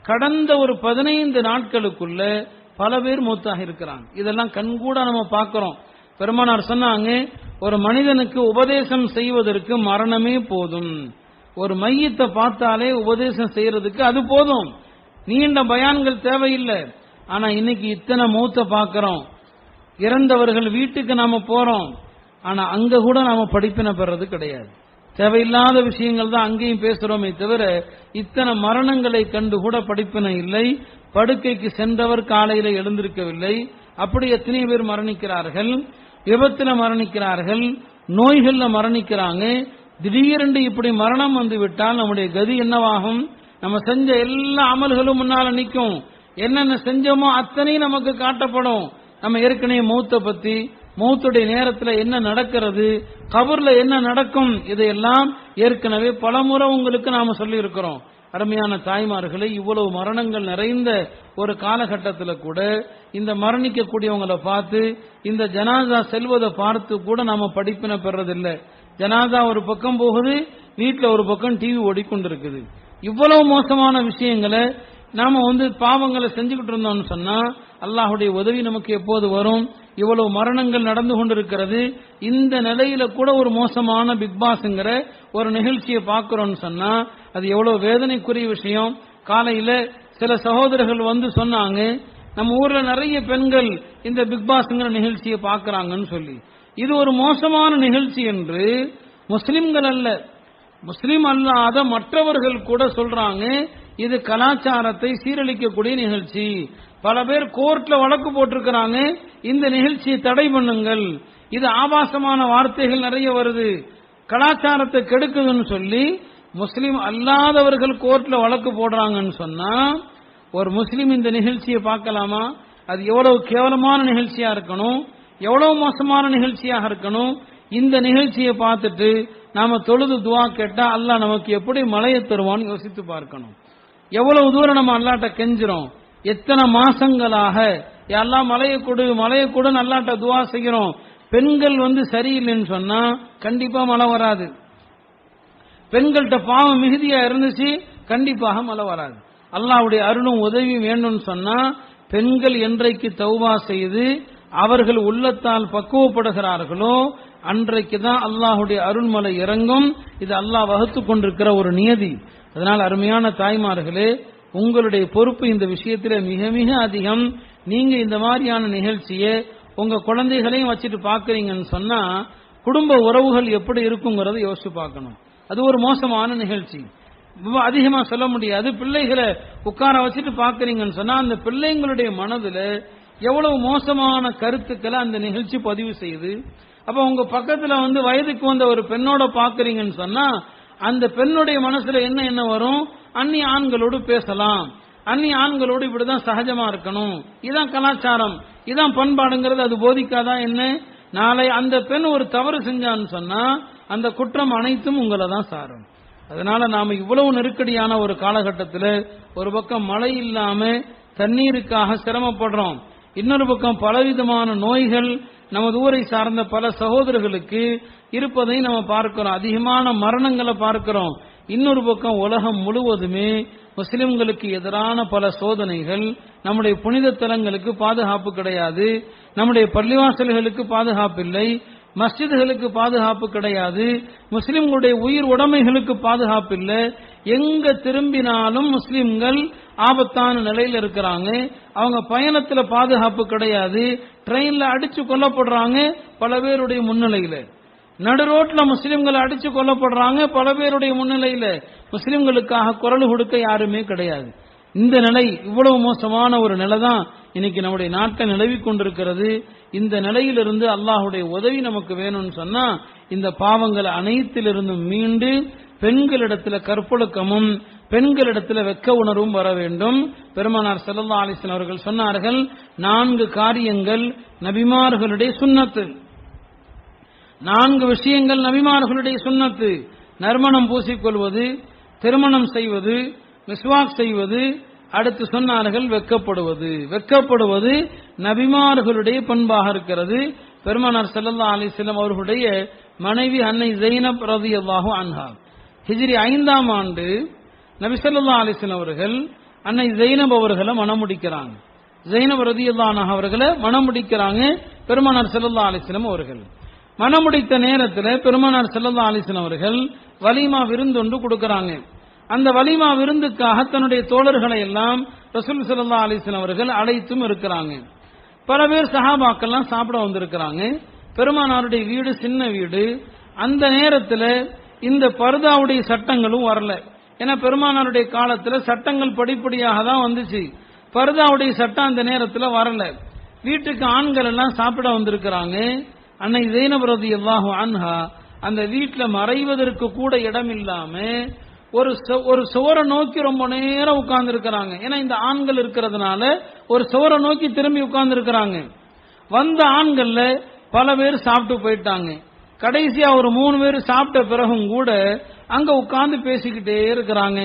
கடந்த ஒரு 15 நாட்களுக்குள்ள பல பேர் மூத்தாக இருக்கிறாங்க. இதெல்லாம் கண்கூட நம்ம பார்க்கிறோம். பெருமானார் சொன்னாங்க, ஒரு மனிதனுக்கு உபதேசம் செய்வதற்கு மரணமே போதும். ஒரு மையத்தை பார்த்தாலே உபதேசம் செய்யறதுக்கு அது போதும், நீண்ட பயான்கள் தேவையில்லை. ஆனா இன்னைக்கு இத்தனை மூத்த பார்க்கிறோம், இறந்தவர்கள் வீட்டுக்கு நாம போறோம், ஆனா அங்க கூட நாம படிப்பினை பெறது கிடையாது. தேவையில்லாத விஷயங்கள் தான் அங்கேயும் பேசுறோமே தவிர இத்தனை மரணங்களை கண்டு கூட படிப்பினை இல்லை. படுக்கைக்கு சென்றவர் காலையில எழுந்திருக்கவில்லை. அப்படி எத்தனை பேர் மரணிக்கிறார்கள், விபத்துல மரணிக்கிறார்கள், நோய்கள்ல மரணிக்கிறாங்க. திடீரென்று இப்படி மரணம் வந்து விட்டால் நம்முடைய கதி என்னவாகும்? நம்ம செஞ்ச எல்லா அமல்களும் முன்னால நிற்கும். என்னென்ன செஞ்சோமோ அத்தனையும் நமக்கு காட்டப்படும். நம்ம ஏற்கனவே மௌத்தை பத்தி, மௌத்துடைய நேரத்தில் என்ன நடக்கிறது, கபர்ல என்ன நடக்கும், இதையெல்லாம் ஏற்கனவே பலமுறை உங்களுக்கு நாம சொல்லி இருக்கிறோம். அருமையான தாய்மார்களை, இவ்வளவு மரணங்கள் நிறைந்த ஒரு காலகட்டத்தில் கூட இந்த மரணிக்கக்கூடியவங்களை பார்த்து இந்த ஜனாதா செல்வதை பார்த்து கூட நாம படிப்பினை பெறதில்லை. ஜனாதா ஒரு பக்கம் போகுது, வீட்டில் ஒரு பக்கம் டிவி ஓடிக்கொண்டிருக்குது. இவ்வளவு மோசமான விஷயங்களை நாம பாவங்களை செஞ்சுக்கிட்டு இருந்தோம்னு சொன்னா அல்லாஹுடைய உதவி நமக்கு எப்போது வரும்? இவ்வளவு மரணங்கள் நடந்து கொண்டிருக்கிறது. இந்த நிலையில கூட ஒரு மோசமான பிக் பாஸ்ங்கிற ஒரு நிகழ்ச்சியை பார்க்கிறோம்னு சொன்னா அது எவ்வளவு வேதனைக்குரிய விஷயம். காலையில சில சகோதரர்கள் சொன்னாங்க, நம்ம ஊர்ல நிறைய பெண்கள் இந்த பிக் பாஸ்ங்கிற நிகழ்ச்சியை பார்க்கறாங்கன்னு சொல்லி. இது ஒரு மோசமான நிகழ்ச்சி என்று முஸ்லிம்கள் அல்ல, முஸ்லிம் அல்லாத மற்றவர்கள் கூட சொல்றாங்க. இது கலாச்சாரத்தை சீரழிக்கக்கூடிய நிகழ்ச்சி. பல பேர் கோர்ட்ல வழக்கு போட்டிருக்கிறாங்க, இந்த நிகழ்ச்சியை தடை பண்ணுங்கள், இது ஆபாசமான வார்த்தைகள் நிறைய வருது, கலாச்சாரத்தை கெடுக்குதுன்னு சொல்லி முஸ்லிம் அல்லாதவர்கள் கோர்ட்ல வழக்கு போடுறாங்கன்னு சொன்னா ஒரு முஸ்லிம் இந்த நிகழ்ச்சியை பார்க்கலாமா? அது எவ்வளவு கேவலமான நிகழ்ச்சியா இருக்கணும், எவ்வளவு மோசமான நிகழ்ச்சியாக இருக்கணும். இந்த நிகழ்ச்சியை பார்த்துட்டு நாம தொழுது துவா கேட்டா அல்லாஹ் நமக்கு எப்படி மழையை தருவான்னு யோசித்து பார்க்கணும். எவ்வளவு தூரம் நம்ம அல்லாட்ட கெஞ்சிரோம், எத்தனை மாசங்களாக எல்லாம் மழையை கொடு அல்லாட்ட துவா செய்கிறோம். பெண்கள் சரியில்லைன்னு சொன்னா கண்டிப்பா மழை வராது. பெண்கள்கிட்ட பாவம் மிகுதியா இருந்துச்சு, கண்டிப்பாக மழை வராது. அல்லாஹ்வுடைய அருளும் உதவி வேணும்னு சொன்னா பெண்கள் என்றைக்கு தௌபா செய்து அவர்கள் உள்ளத்தால் பக்குவப்படுகிறார்களோ அன்றைக்கு தான் அல்லாஹ்வுடைய அருள்மலை இறங்கும். இது அல்லாஹ் வகுத்து கொண்டிருக்கிற ஒரு நியதி. அதனால் அருமையான தாய்மார்களே, உங்களுடைய பொறுப்பு இந்த விஷயத்தில் மிக மிக அதிகம். நீங்க இந்த மாதிரியான நிகழ்ச்சியை உங்க குழந்தைகளையும் வச்சுட்டு பாக்குறீங்கன்னு சொன்னா குடும்ப உறவுகள் எப்படி இருக்குங்கிறத யோசிச்சு பார்க்கணும். அது ஒரு மோசமான நிகழ்ச்சி, அதிகமா சொல்ல முடியாது. பிள்ளைகளை உட்கார வச்சுட்டு பாக்குறீங்கன்னு சொன்னா அந்த பிள்ளைங்களுடைய மனதுல எவ்வளவு மோசமான கருத்துக்களை அந்த நிகழ்ச்சி பதிவு செய்யுது. அப்ப உங்க பக்கத்துல வயதுக்கு வந்த ஒரு பெண்ணோட பாக்குறீங்கன்னு சொன்னா அந்த பெண்ணுடைய மனசுல என்ன வரும்? அந்நிய ஆண்களோடு பேசலாம், அந்நிய ஆண்களோடு இப்படிதான் சகஜமா இருக்கணும், இதான் கலாச்சாரம், இதான் பண்பாடுங்கிறது அது போதிக்காதான் என்ன? நாளை அந்த பெண் ஒரு தவறு செஞ்சான்னு சொன்னா அந்த குற்றம் அனைத்தும் உங்களை தான் சாரும். அதனால நாம இவ்வளவு நெருக்கடியான ஒரு காலகட்டத்தில் ஒரு பக்கம் மழை இல்லாம தண்ணீருக்காக சிரமப்படுறோம், இன்னொரு பக்கம் பலவிதமான நோய்கள் நமது ஊரை சார்ந்த பல சகோதரர்களுக்கு இருப்பதை நம்ம பார்க்கிறோம், அதிகமான மரணங்களை பார்க்கிறோம். இன்னொரு பக்கம் உலகம் முழுவதுமே முஸ்லிம்களுக்கு எதிரான பல சோதனைகள். நம்முடைய புனித தலங்களுக்கு பாதுகாப்பு கிடையாது, நம்முடைய பள்ளிவாசல்களுக்கு பாதுகாப்பு இல்லை, மஸ்ஜிதுகளுக்கு பாதுகாப்பு கிடையாது, முஸ்லிம்களுடைய உயிர் உடைமைகளுக்கு பாதுகாப்பு இல்லை. எங்க திரும்பினாலும் முஸ்லிம்கள் ஆபத்தான நிலையில் இருக்கிறாங்க. அவங்க பயணத்துல பாதுகாப்பு கிடையாது, ட்ரெயின்ல அடிச்சு கொல்லப்படுறாங்க பல பேருடைய முன்னிலையில, நடு ரோட்ல முஸ்லிம்கள் அடிச்சு கொல்லப்படுறாங்க பல பேருடைய முன்னிலையில. முஸ்லிம்களுக்காக குரல் கொடுக்க யாருமே கிடையாது. இந்த நிலை, இவ்வளவு மோசமான ஒரு நிலை தான் இன்னைக்கு நம்முடைய நாட்டை நிலவி கொண்டிருக்கிறது. இந்த நிலையிலிருந்து அல்லாஹ்வுடைய உதவி நமக்கு வேணும்னு சொன்னா இந்த பாவங்கள் அனைத்திலிருந்தும் மீண்டு பெண்களிடத்துல கற்பொழுக்கமும் பெண்களிடத்துல வெக்க உணர்வும் வர வேண்டும். பெருமானார் ஸல்லல்லாஹு அலைஹி வஸல்லம் அவர்கள் சொன்னார்கள், 4 காரியங்கள் நபிமார்களுடைய சுன்னத்து. 4 விஷயங்கள் நபிமார்களுடைய சுன்னத்து. நறுமணம் பூசிக்கொள்வது, திருமணம் செய்வது, மிஸ்வாக் செய்வது, அடுத்து சொன்னார்கள் வெக்கப்படுவது. வெக்கப்படுவது நபிமார்களுடைய பண்பாக இருக்கிறது. பெருமானார் ஸல்லல்லாஹு அலைஹி வஸல்லம் அவர்களுடைய மனைவி அன்னை ஸைனப் ரலியல்லாஹு அன்ஹா ஹிஜ்ரி 5ஆம் ஆண்டு நபி ஸல்லல்லாஹு அலைஹி வஸல்லம் அவர்கள் அன்னை ஸைனப் அவர்களை மணமுடிக்கிறாங்க. ஸைனப் ரலியல்லாஹு அன்ஹா அவர்களை மணமுடிக்கிறாங்க பெருமானார் ஸல்லல்லாஹு அலைஹி வஸல்லம் அவர்கள். மணமுடித்த நேரத்தில் பெருமானார் ஸல்லல்லாஹு அலைஹி வஸல்லம் அவர்கள் வலிமா விருந்தொன்று கொடுக்கறாங்க. அந்த வலிமா விருந்துக்காக தன்னுடைய தோழர்களை எல்லாம் ரசூல் ஸல்லல்லாஹு அலைஹி வஸல்லம் அவர்கள் அழைத்தும் இருக்கிறாங்க. பல பேர் சஹாபாக்கெல்லாம் சாப்பிட வந்திருக்கிறாங்க. பெருமானாருடைய வீடு சின்ன வீடு. அந்த நேரத்தில் இந்த பர்தாவுடைய சட்டங்களும் வரல. ஏன்னா பெருமானாருடைய காலத்துல சட்டங்கள் படிப்படியாக தான் வந்துச்சு. பர்தாவுடைய சட்டம் அந்த நேரத்தில் வரல. வீட்டுக்கு ஆண்கள் எல்லாம் சாப்பிட வந்திருக்கிறாங்க. அன்னை ஸைனப் ரலியல்லாஹு அன்ஹா அந்த வீட்டில் மறைவதற்கு கூட இடம் இல்லாம ஒரு சுவரை நோக்கி ரொம்ப நேரம் உட்கார்ந்து இருக்கிறாங்க. ஏன்னா இந்த ஆண்கள் இருக்கிறதுனால ஒரு சுவரை நோக்கி திரும்பி உட்கார்ந்து இருக்கிறாங்க. வந்த ஆண்கள்ல பல பேர் சாப்பிட்டு போயிட்டாங்க. கடைசியா ஒரு 3 பேர் சாப்பிட்ட பிறகும் கூட அங்க உட்கார்ந்து பேசிக்கிட்டே இருக்கிறாங்க.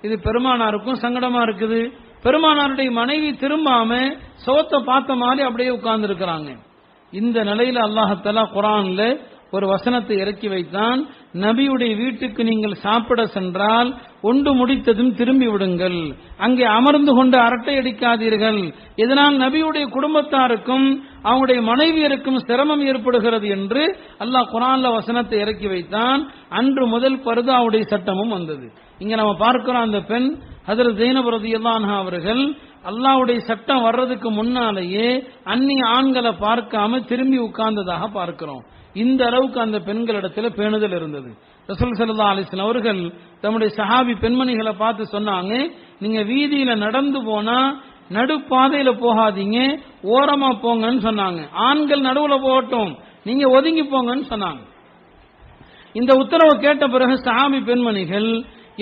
இது பெருமானாருக்கும் சங்கடமா இருக்குது. பெருமானாருடைய மனைவி திரும்பாம சோத்தை பார்த்த மாதிரி அப்படியே உட்கார்ந்து இருக்கிறாங்க. இந்த நிலையில அல்லாஹ் தஆலா குர்ஆன்ல ஒரு வசனத்தை இறக்கி வைத்தான். நபியுடைய வீட்டுக்கு நீங்கள் சாப்பிட சென்றால் ஒன்று முடித்ததும் திரும்பி விடுங்கள், அங்கே அமர்ந்து கொண்டு அரட்டை அடிக்காதீர்கள், இதனால் நபியுடைய குடும்பத்தாருக்கும் அவங்களுடைய மனைவியருக்கும் சிரமம் ஏற்படுகிறது என்று அல்லாஹ் குர்ஆன்ல வசனத்தை இறக்கி வைத்தான். அன்று முதல் பர்தாவுடைய சட்டமும் வந்தது. இங்க நம்ம பார்க்கிறோம், அந்த பெண் ஹஜ்ரத் ஸைனப் ரலியல்லாஹு அன்ஹா அவர்கள் அல்லாஹ்வுடைய சட்டம் வர்றதுக்கு முன்னாலேயே அந்நிய ஆண்களை பார்க்காம திரும்பி உட்கார்ந்ததாக பார்க்கிறோம். இந்த அளவுக்கு அந்த பெண்களிடத்தில் பேணுதல் இருந்தது. ரசூல் ஸல்லல்லாஹு அலைஹி வஸல்லம் அவர்கள் தம்முடைய சஹாபி பெண்மணிகளை பார்த்து சொன்னாங்க, நீங்க வீதியில நடந்து போனா நடுப்பாதையில போகாதீங்க, ஓரமா போங்கன்னு சொன்னாங்க. ஆண்கள் நடுவுல போகட்டும், நீங்க ஒதுங்கி போங்கன்னு சொன்னாங்க. இந்த உத்தரவை கேட்ட பிறகு சஹாபி பெண்மணிகள்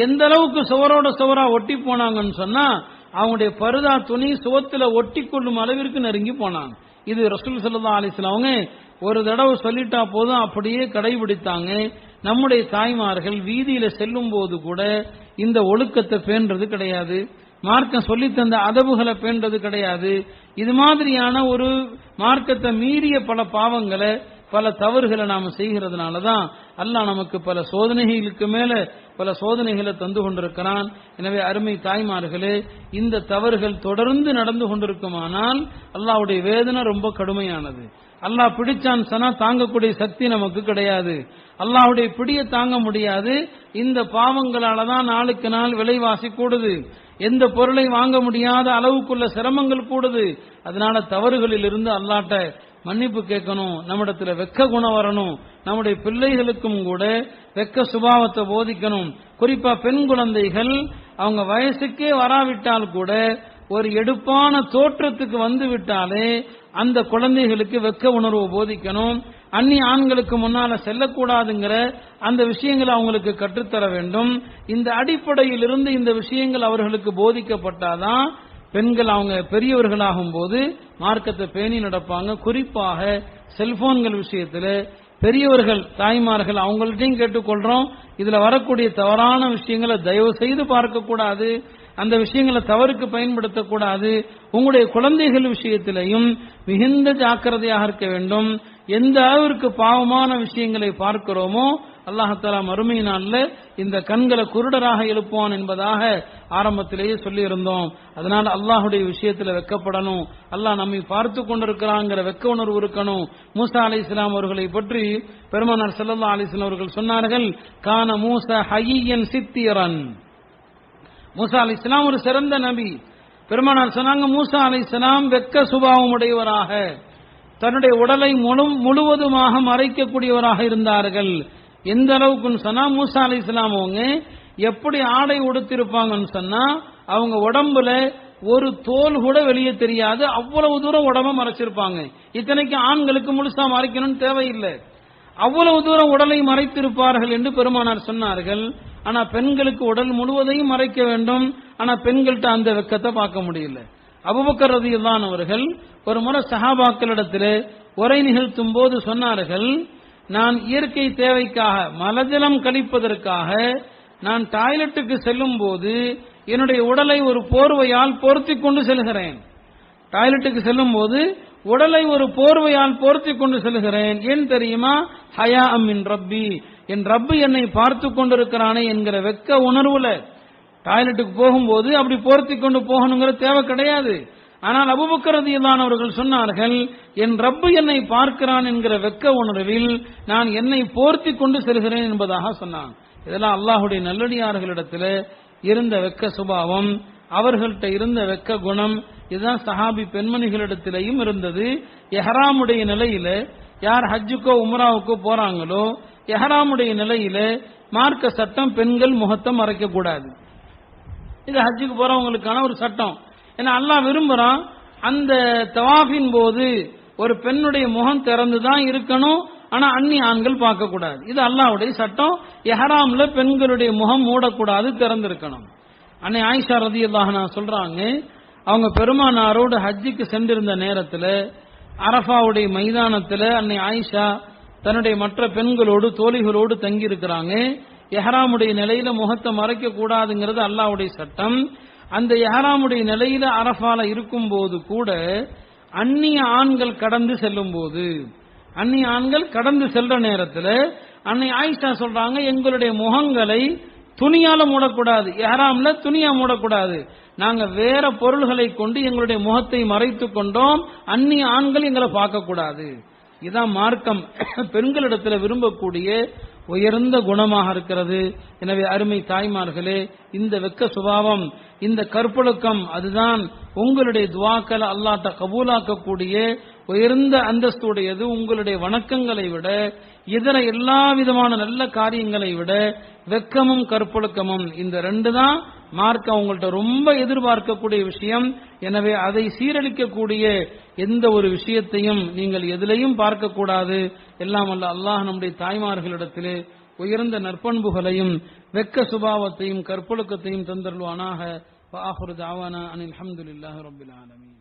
எந்த அளவுக்கு சுவரோட சுவரா ஒட்டி போனாங்கன்னு சொன்னா அவங்களுடைய பர்தா துணி சுவத்துல ஒட்டி கொள்ளும் அளவிற்கு நெருங்கி போனாங்க. இது ரசூல் ஸல்லல்லாஹு அலைஹி வஸல்லம் அவங்க ஒரு தடவை சொல்லிட்டா போதும் அப்படியே கடைபிடித்தாங்க. நம்முடைய தாய்மார்கள் வீதியில செல்லும் போது கூட இந்த ஒழுக்கத்தை பேணுறது கிடையாது, மார்க்கம் சொல்லி தந்த அதபுகளை பேணுறது கிடையாது. இது மாதிரியான ஒரு மார்க்கத்தை மீறிய பல பாவங்களை பல தவறுகளை நாம செய்கிறதுனாலதான் அல்லாஹ் நமக்கு பல சோதனைகளுக்கு மேல பல சோதனைகளை தந்து கொண்டிருக்கிறான். எனவே அருமை தாய்மார்களே, இந்த தவறுகள் தொடர்ந்து நடந்து கொண்டிருக்குமானால் அல்லாஹ்வுடைய வேதனை ரொம்ப கடுமையானது. அல்லாஹ் பிடிச்சான் சனா தாங்கக்கூடிய சக்தி நமக்கு கிடையாது. அல்லாஹ்வுடைய பிடிய தாங்க முடியாது. இந்த பாவங்களாலதான் நாளுக்கு நாள் விலைவாசி கூடுது. எந்த பொருளை வாங்க முடியாத அளவுக்குள்ள சிரமங்கள் கூடுது. அதனால தவறுகளில் இருந்து அல்லாஹ்ட்ட மன்னிப்பு கேட்கணும். நம்மிடத்துல வெக்க குணம் வரணும். நம்முடைய பிள்ளைகளுக்கும் கூட வெக்க சுபாவத்தை போதிக்கணும். குறிப்பா பெண் குழந்தைகள் அவங்க வயசுக்கே வராவிட்டால் கூட ஒரு எடுப்பான தோற்றத்துக்கு வந்து விட்டாலே அந்த குழந்தைகளுக்கு வெக்க உணர்வு போதிக்கணும். அந்நிய ஆண்களுக்கு முன்னால செல்லக்கூடாதுங்கிற அந்த விஷயங்களை அவங்களுக்கு கற்றுத்தர வேண்டும். இந்த அடிப்படையில் இருந்து இந்த விஷயங்கள் அவர்களுக்கு போதிக்கப்பட்டாதான் பெண்கள் அவங்க பெரியவர்களாகும் போது மார்க்கத்தை பேணி நடப்பாங்க. குறிப்பாக செல்போன்கள் விஷயத்தில் பெரியவர்கள் தாய்மார்கள் அவங்கள்ட்டையும் கேட்டுக்கொள்றோம், இதுல வரக்கூடிய தவறான விஷயங்களை தயவு செய்து பார்க்க கூடாது, அந்த விஷயங்களை தவறுக்கு பயன்படுத்தக்கூடாது. உங்களுடைய குழந்தைகள் விஷயத்திலையும் மிகுந்த ஜாக்கிரதையாக இருக்க வேண்டும். எந்த அளவிற்கு பாவமான விஷயங்களை பார்க்கிறோமோ அல்லாஹ் தஆலா மறுமை நாள்ல இந்த கண்களை குருடராக எழுப்புவான் என்பதாக ஆரம்பத்திலேயே சொல்லி இருந்தோம். அதனால அல்லாஹ்வுடைய விஷயத்துல வெக்கப்படணும். அல்லாஹ் நம்மை பார்த்து கொண்டிருக்கிறாங்கிற வெக்க உணர்வு இருக்கணும். மூசா அலைஹிஸ்ஸலாம் அவர்களை பற்றி பெருமானார் ஸல்லல்லாஹு அலைஹி வஸல்லம் அவர்கள் சொன்னார்கள், கான மூசா ஹய்யன் சித்திரன். மூசா அலைஹிஸ்ஸலாம் ஒரு சிறந்த நபி. பெருமானார் சொன்னாங்க, மூசா அலைஹிஸ்ஸலாம் வெக்க சுபாவம் உடையவராக தன்னுடைய உடலை முழுவதுமாக மறைக்கக்கூடியவராக இருந்தார்கள். எந்த அளவுக்குன்னு சொன்னா மூசா அலைஹிஸ்ஸலாம் அவங்க எப்படி ஆடை உடுத்திருப்பாங்கன்னு சொன்னா அவங்க உடம்புல ஒரு தோல் கூட வெளியே தெரியாது, அவ்வளவு தூரம் உடம்ப மறைச்சிருப்பாங்க. இத்தனைக்கு ஆண்களுக்கு முழுசா மறைக்கணும்னு தேவையில்லை, அவ்வளவு தூரம் உடலை மறைத்திருப்பார்கள் என்று பெருமானார் சொன்னார்கள். ஆனா பெண்களுக்கு உடல் முழுவதையும் மறைக்க வேண்டும். ஆனா பெண்கள்கிட்ட அந்த வெக்கத்தை பார்க்க முடியல. அபூபக்கர் ரலியல்லாஹு அன்ஹு அவர்கள் ஒரு முறை சஹாபாக்களிடத்தில் உரை நிகழ்த்தும் போது சொன்னார்கள், நான் இயற்கை தேவைக்காக மலஜலம் கழிப்பதற்காக நான் டாய்லெட்டுக்கு செல்லும் போது என்னுடைய உடலை ஒரு போர்வையால் போர்த்தி கொண்டு செல்கிறேன். டாய்லெட்டுக்கு செல்லும் போது உடலை ஒரு போர்வையால் போர்த்தி கொண்டு செல்கிறேன். ஏன் தெரியுமா? ஹயா மின் ரப்பி, என் ரப்பு என்னை பார்த்து கொண்டிருக்கிறானே என்கிற வெக்க உணர்வுல. டாய்லெட்டுக்கு போகும்போது அப்படி போர்த்தி கொண்டு போகணுங்கிற தேவை கிடையாது. ஆனால் அபூபக்கர் ரலியல்லாஹு அன்ஹு அவர்கள் சொன்னார்கள், என் ரப்பு என்னை பார்க்கிறான் என்கிற வெக்க உணர்வில் நான் என்னை போர்த்தி கொண்டு செல்கிறேன் என்பதாக சொன்னான். இதெல்லாம் அல்லாஹ்வுடைய நல்லடியார்களிடத்தில் இருந்த வெக்க சுபாவம், அவர்கள்ட்ட இருந்த வெக்க குணம். இதுதான் சஹாபி பெண்மணிகளிடத்திலேயும் இருந்தது. எஹ்ராமுடைய நிலையில யார் ஹஜ்ஜுக்கோ உம்ராவுக்கோ போறாங்களோ எஹ்ராமுடைய நிலையில மார்க்க சட்டம் பெண்கள் முகத்தை மறைக்க கூடாது. இது ஹஜ்ஜுக்கு போறவங்களுக்கான ஒரு சட்டம். ஏன்னா அல்லாஹ் விரும்புறான், அந்த தவாஃபின் போது ஒரு பெண்ணுடைய முகம் திறந்துதான் இருக்கணும், ஆனா அந்நிய ஆண்கள் பார்க்க கூடாது. இது அல்லாஹ்வுடைய சட்டம். இஹ்ராம்ல பெண்களுடைய முகம் மூடக்கூடாது, திறந்திருக்கணும். அன்னை ஆயிஷா ரலியல்லாஹு அன்ஹா சொல்றாங்க, அவங்க பெருமானாரோடு ஹஜ்ஜுக்கு சென்றிருந்த நேரத்தில் அரஃபாவுடைய மைதானத்தில் அன்னை ஆயிஷா தன்னுடைய மற்ற பெண்களோடு தோழிகளோடு தங்கி இருக்கிறாங்க. இஹ்ராமுடைய நிலையில முகத்தை மறைக்க கூடாதுங்கிறது அல்லாஹ்வுடைய சட்டம். அந்த இஹ்ராமுடைய நிலையில அரஃபால இருக்கும் போது கூட அந்நிய ஆண்கள் கடந்து செல்லும் போது, அந்நிய ஆண்கள் கடந்து செல்ற நேரத்தில் அன்னை ஆயிஷா சொல்றாங்க, எங்களுடைய முகங்களை துணியால மூடக்கூடாது, இஹ்ராம்ல துணியா மூடக்கூடாது, நாங்க வேற பொருள்களை கொண்டு எங்களுடைய முகத்தை மறைத்துக் கொண்டோம், அந்நிய ஆண்கள் எங்களை பார்க்க கூடாது. இதான் மார்க்கம் பெண்களிடத்தில் விரும்பக்கூடிய உயர்ந்த குணமாக இருக்கிறது. எனவே அருமை தாய்மார்களே, இந்த வெக்க சுபாவம், இந்த கற்பொழுக்கம், அதுதான் உங்களுடைய துவாக்களை அல்லாஹ் கபூலாக்கக்கூடிய உயர்ந்த அந்தஸ்துடையது. உங்களுடைய வணக்கங்களை விட, இதர எல்லா விதமான நல்ல காரியங்களை விட வெக்கமும் கற்பொழுக்கமும், இந்த ரெண்டு தான் மார்க்கம் உங்கள்கிட்ட ரொம்ப எதிர்பார்க்கக்கூடிய விஷயம். எனவே அதை சீரழிக்கக்கூடிய எந்த ஒரு விஷயத்தையும் நீங்கள் எதிலையும் பார்க்கக்கூடாது. எல்லாம் அல்ல அல்லாஹ் நம்முடைய தாய்மார்களிடத்திலே உயர்ந்த நற்பண்புகளையும் வெக்க சுபாவத்தையும் கற்பொழுக்கத்தையும் தந்தருள்வானாக. வஆகிரு தஅவானா அனில் ஹம்துலில்லாஹி ரப்பில் ஆலமீன்.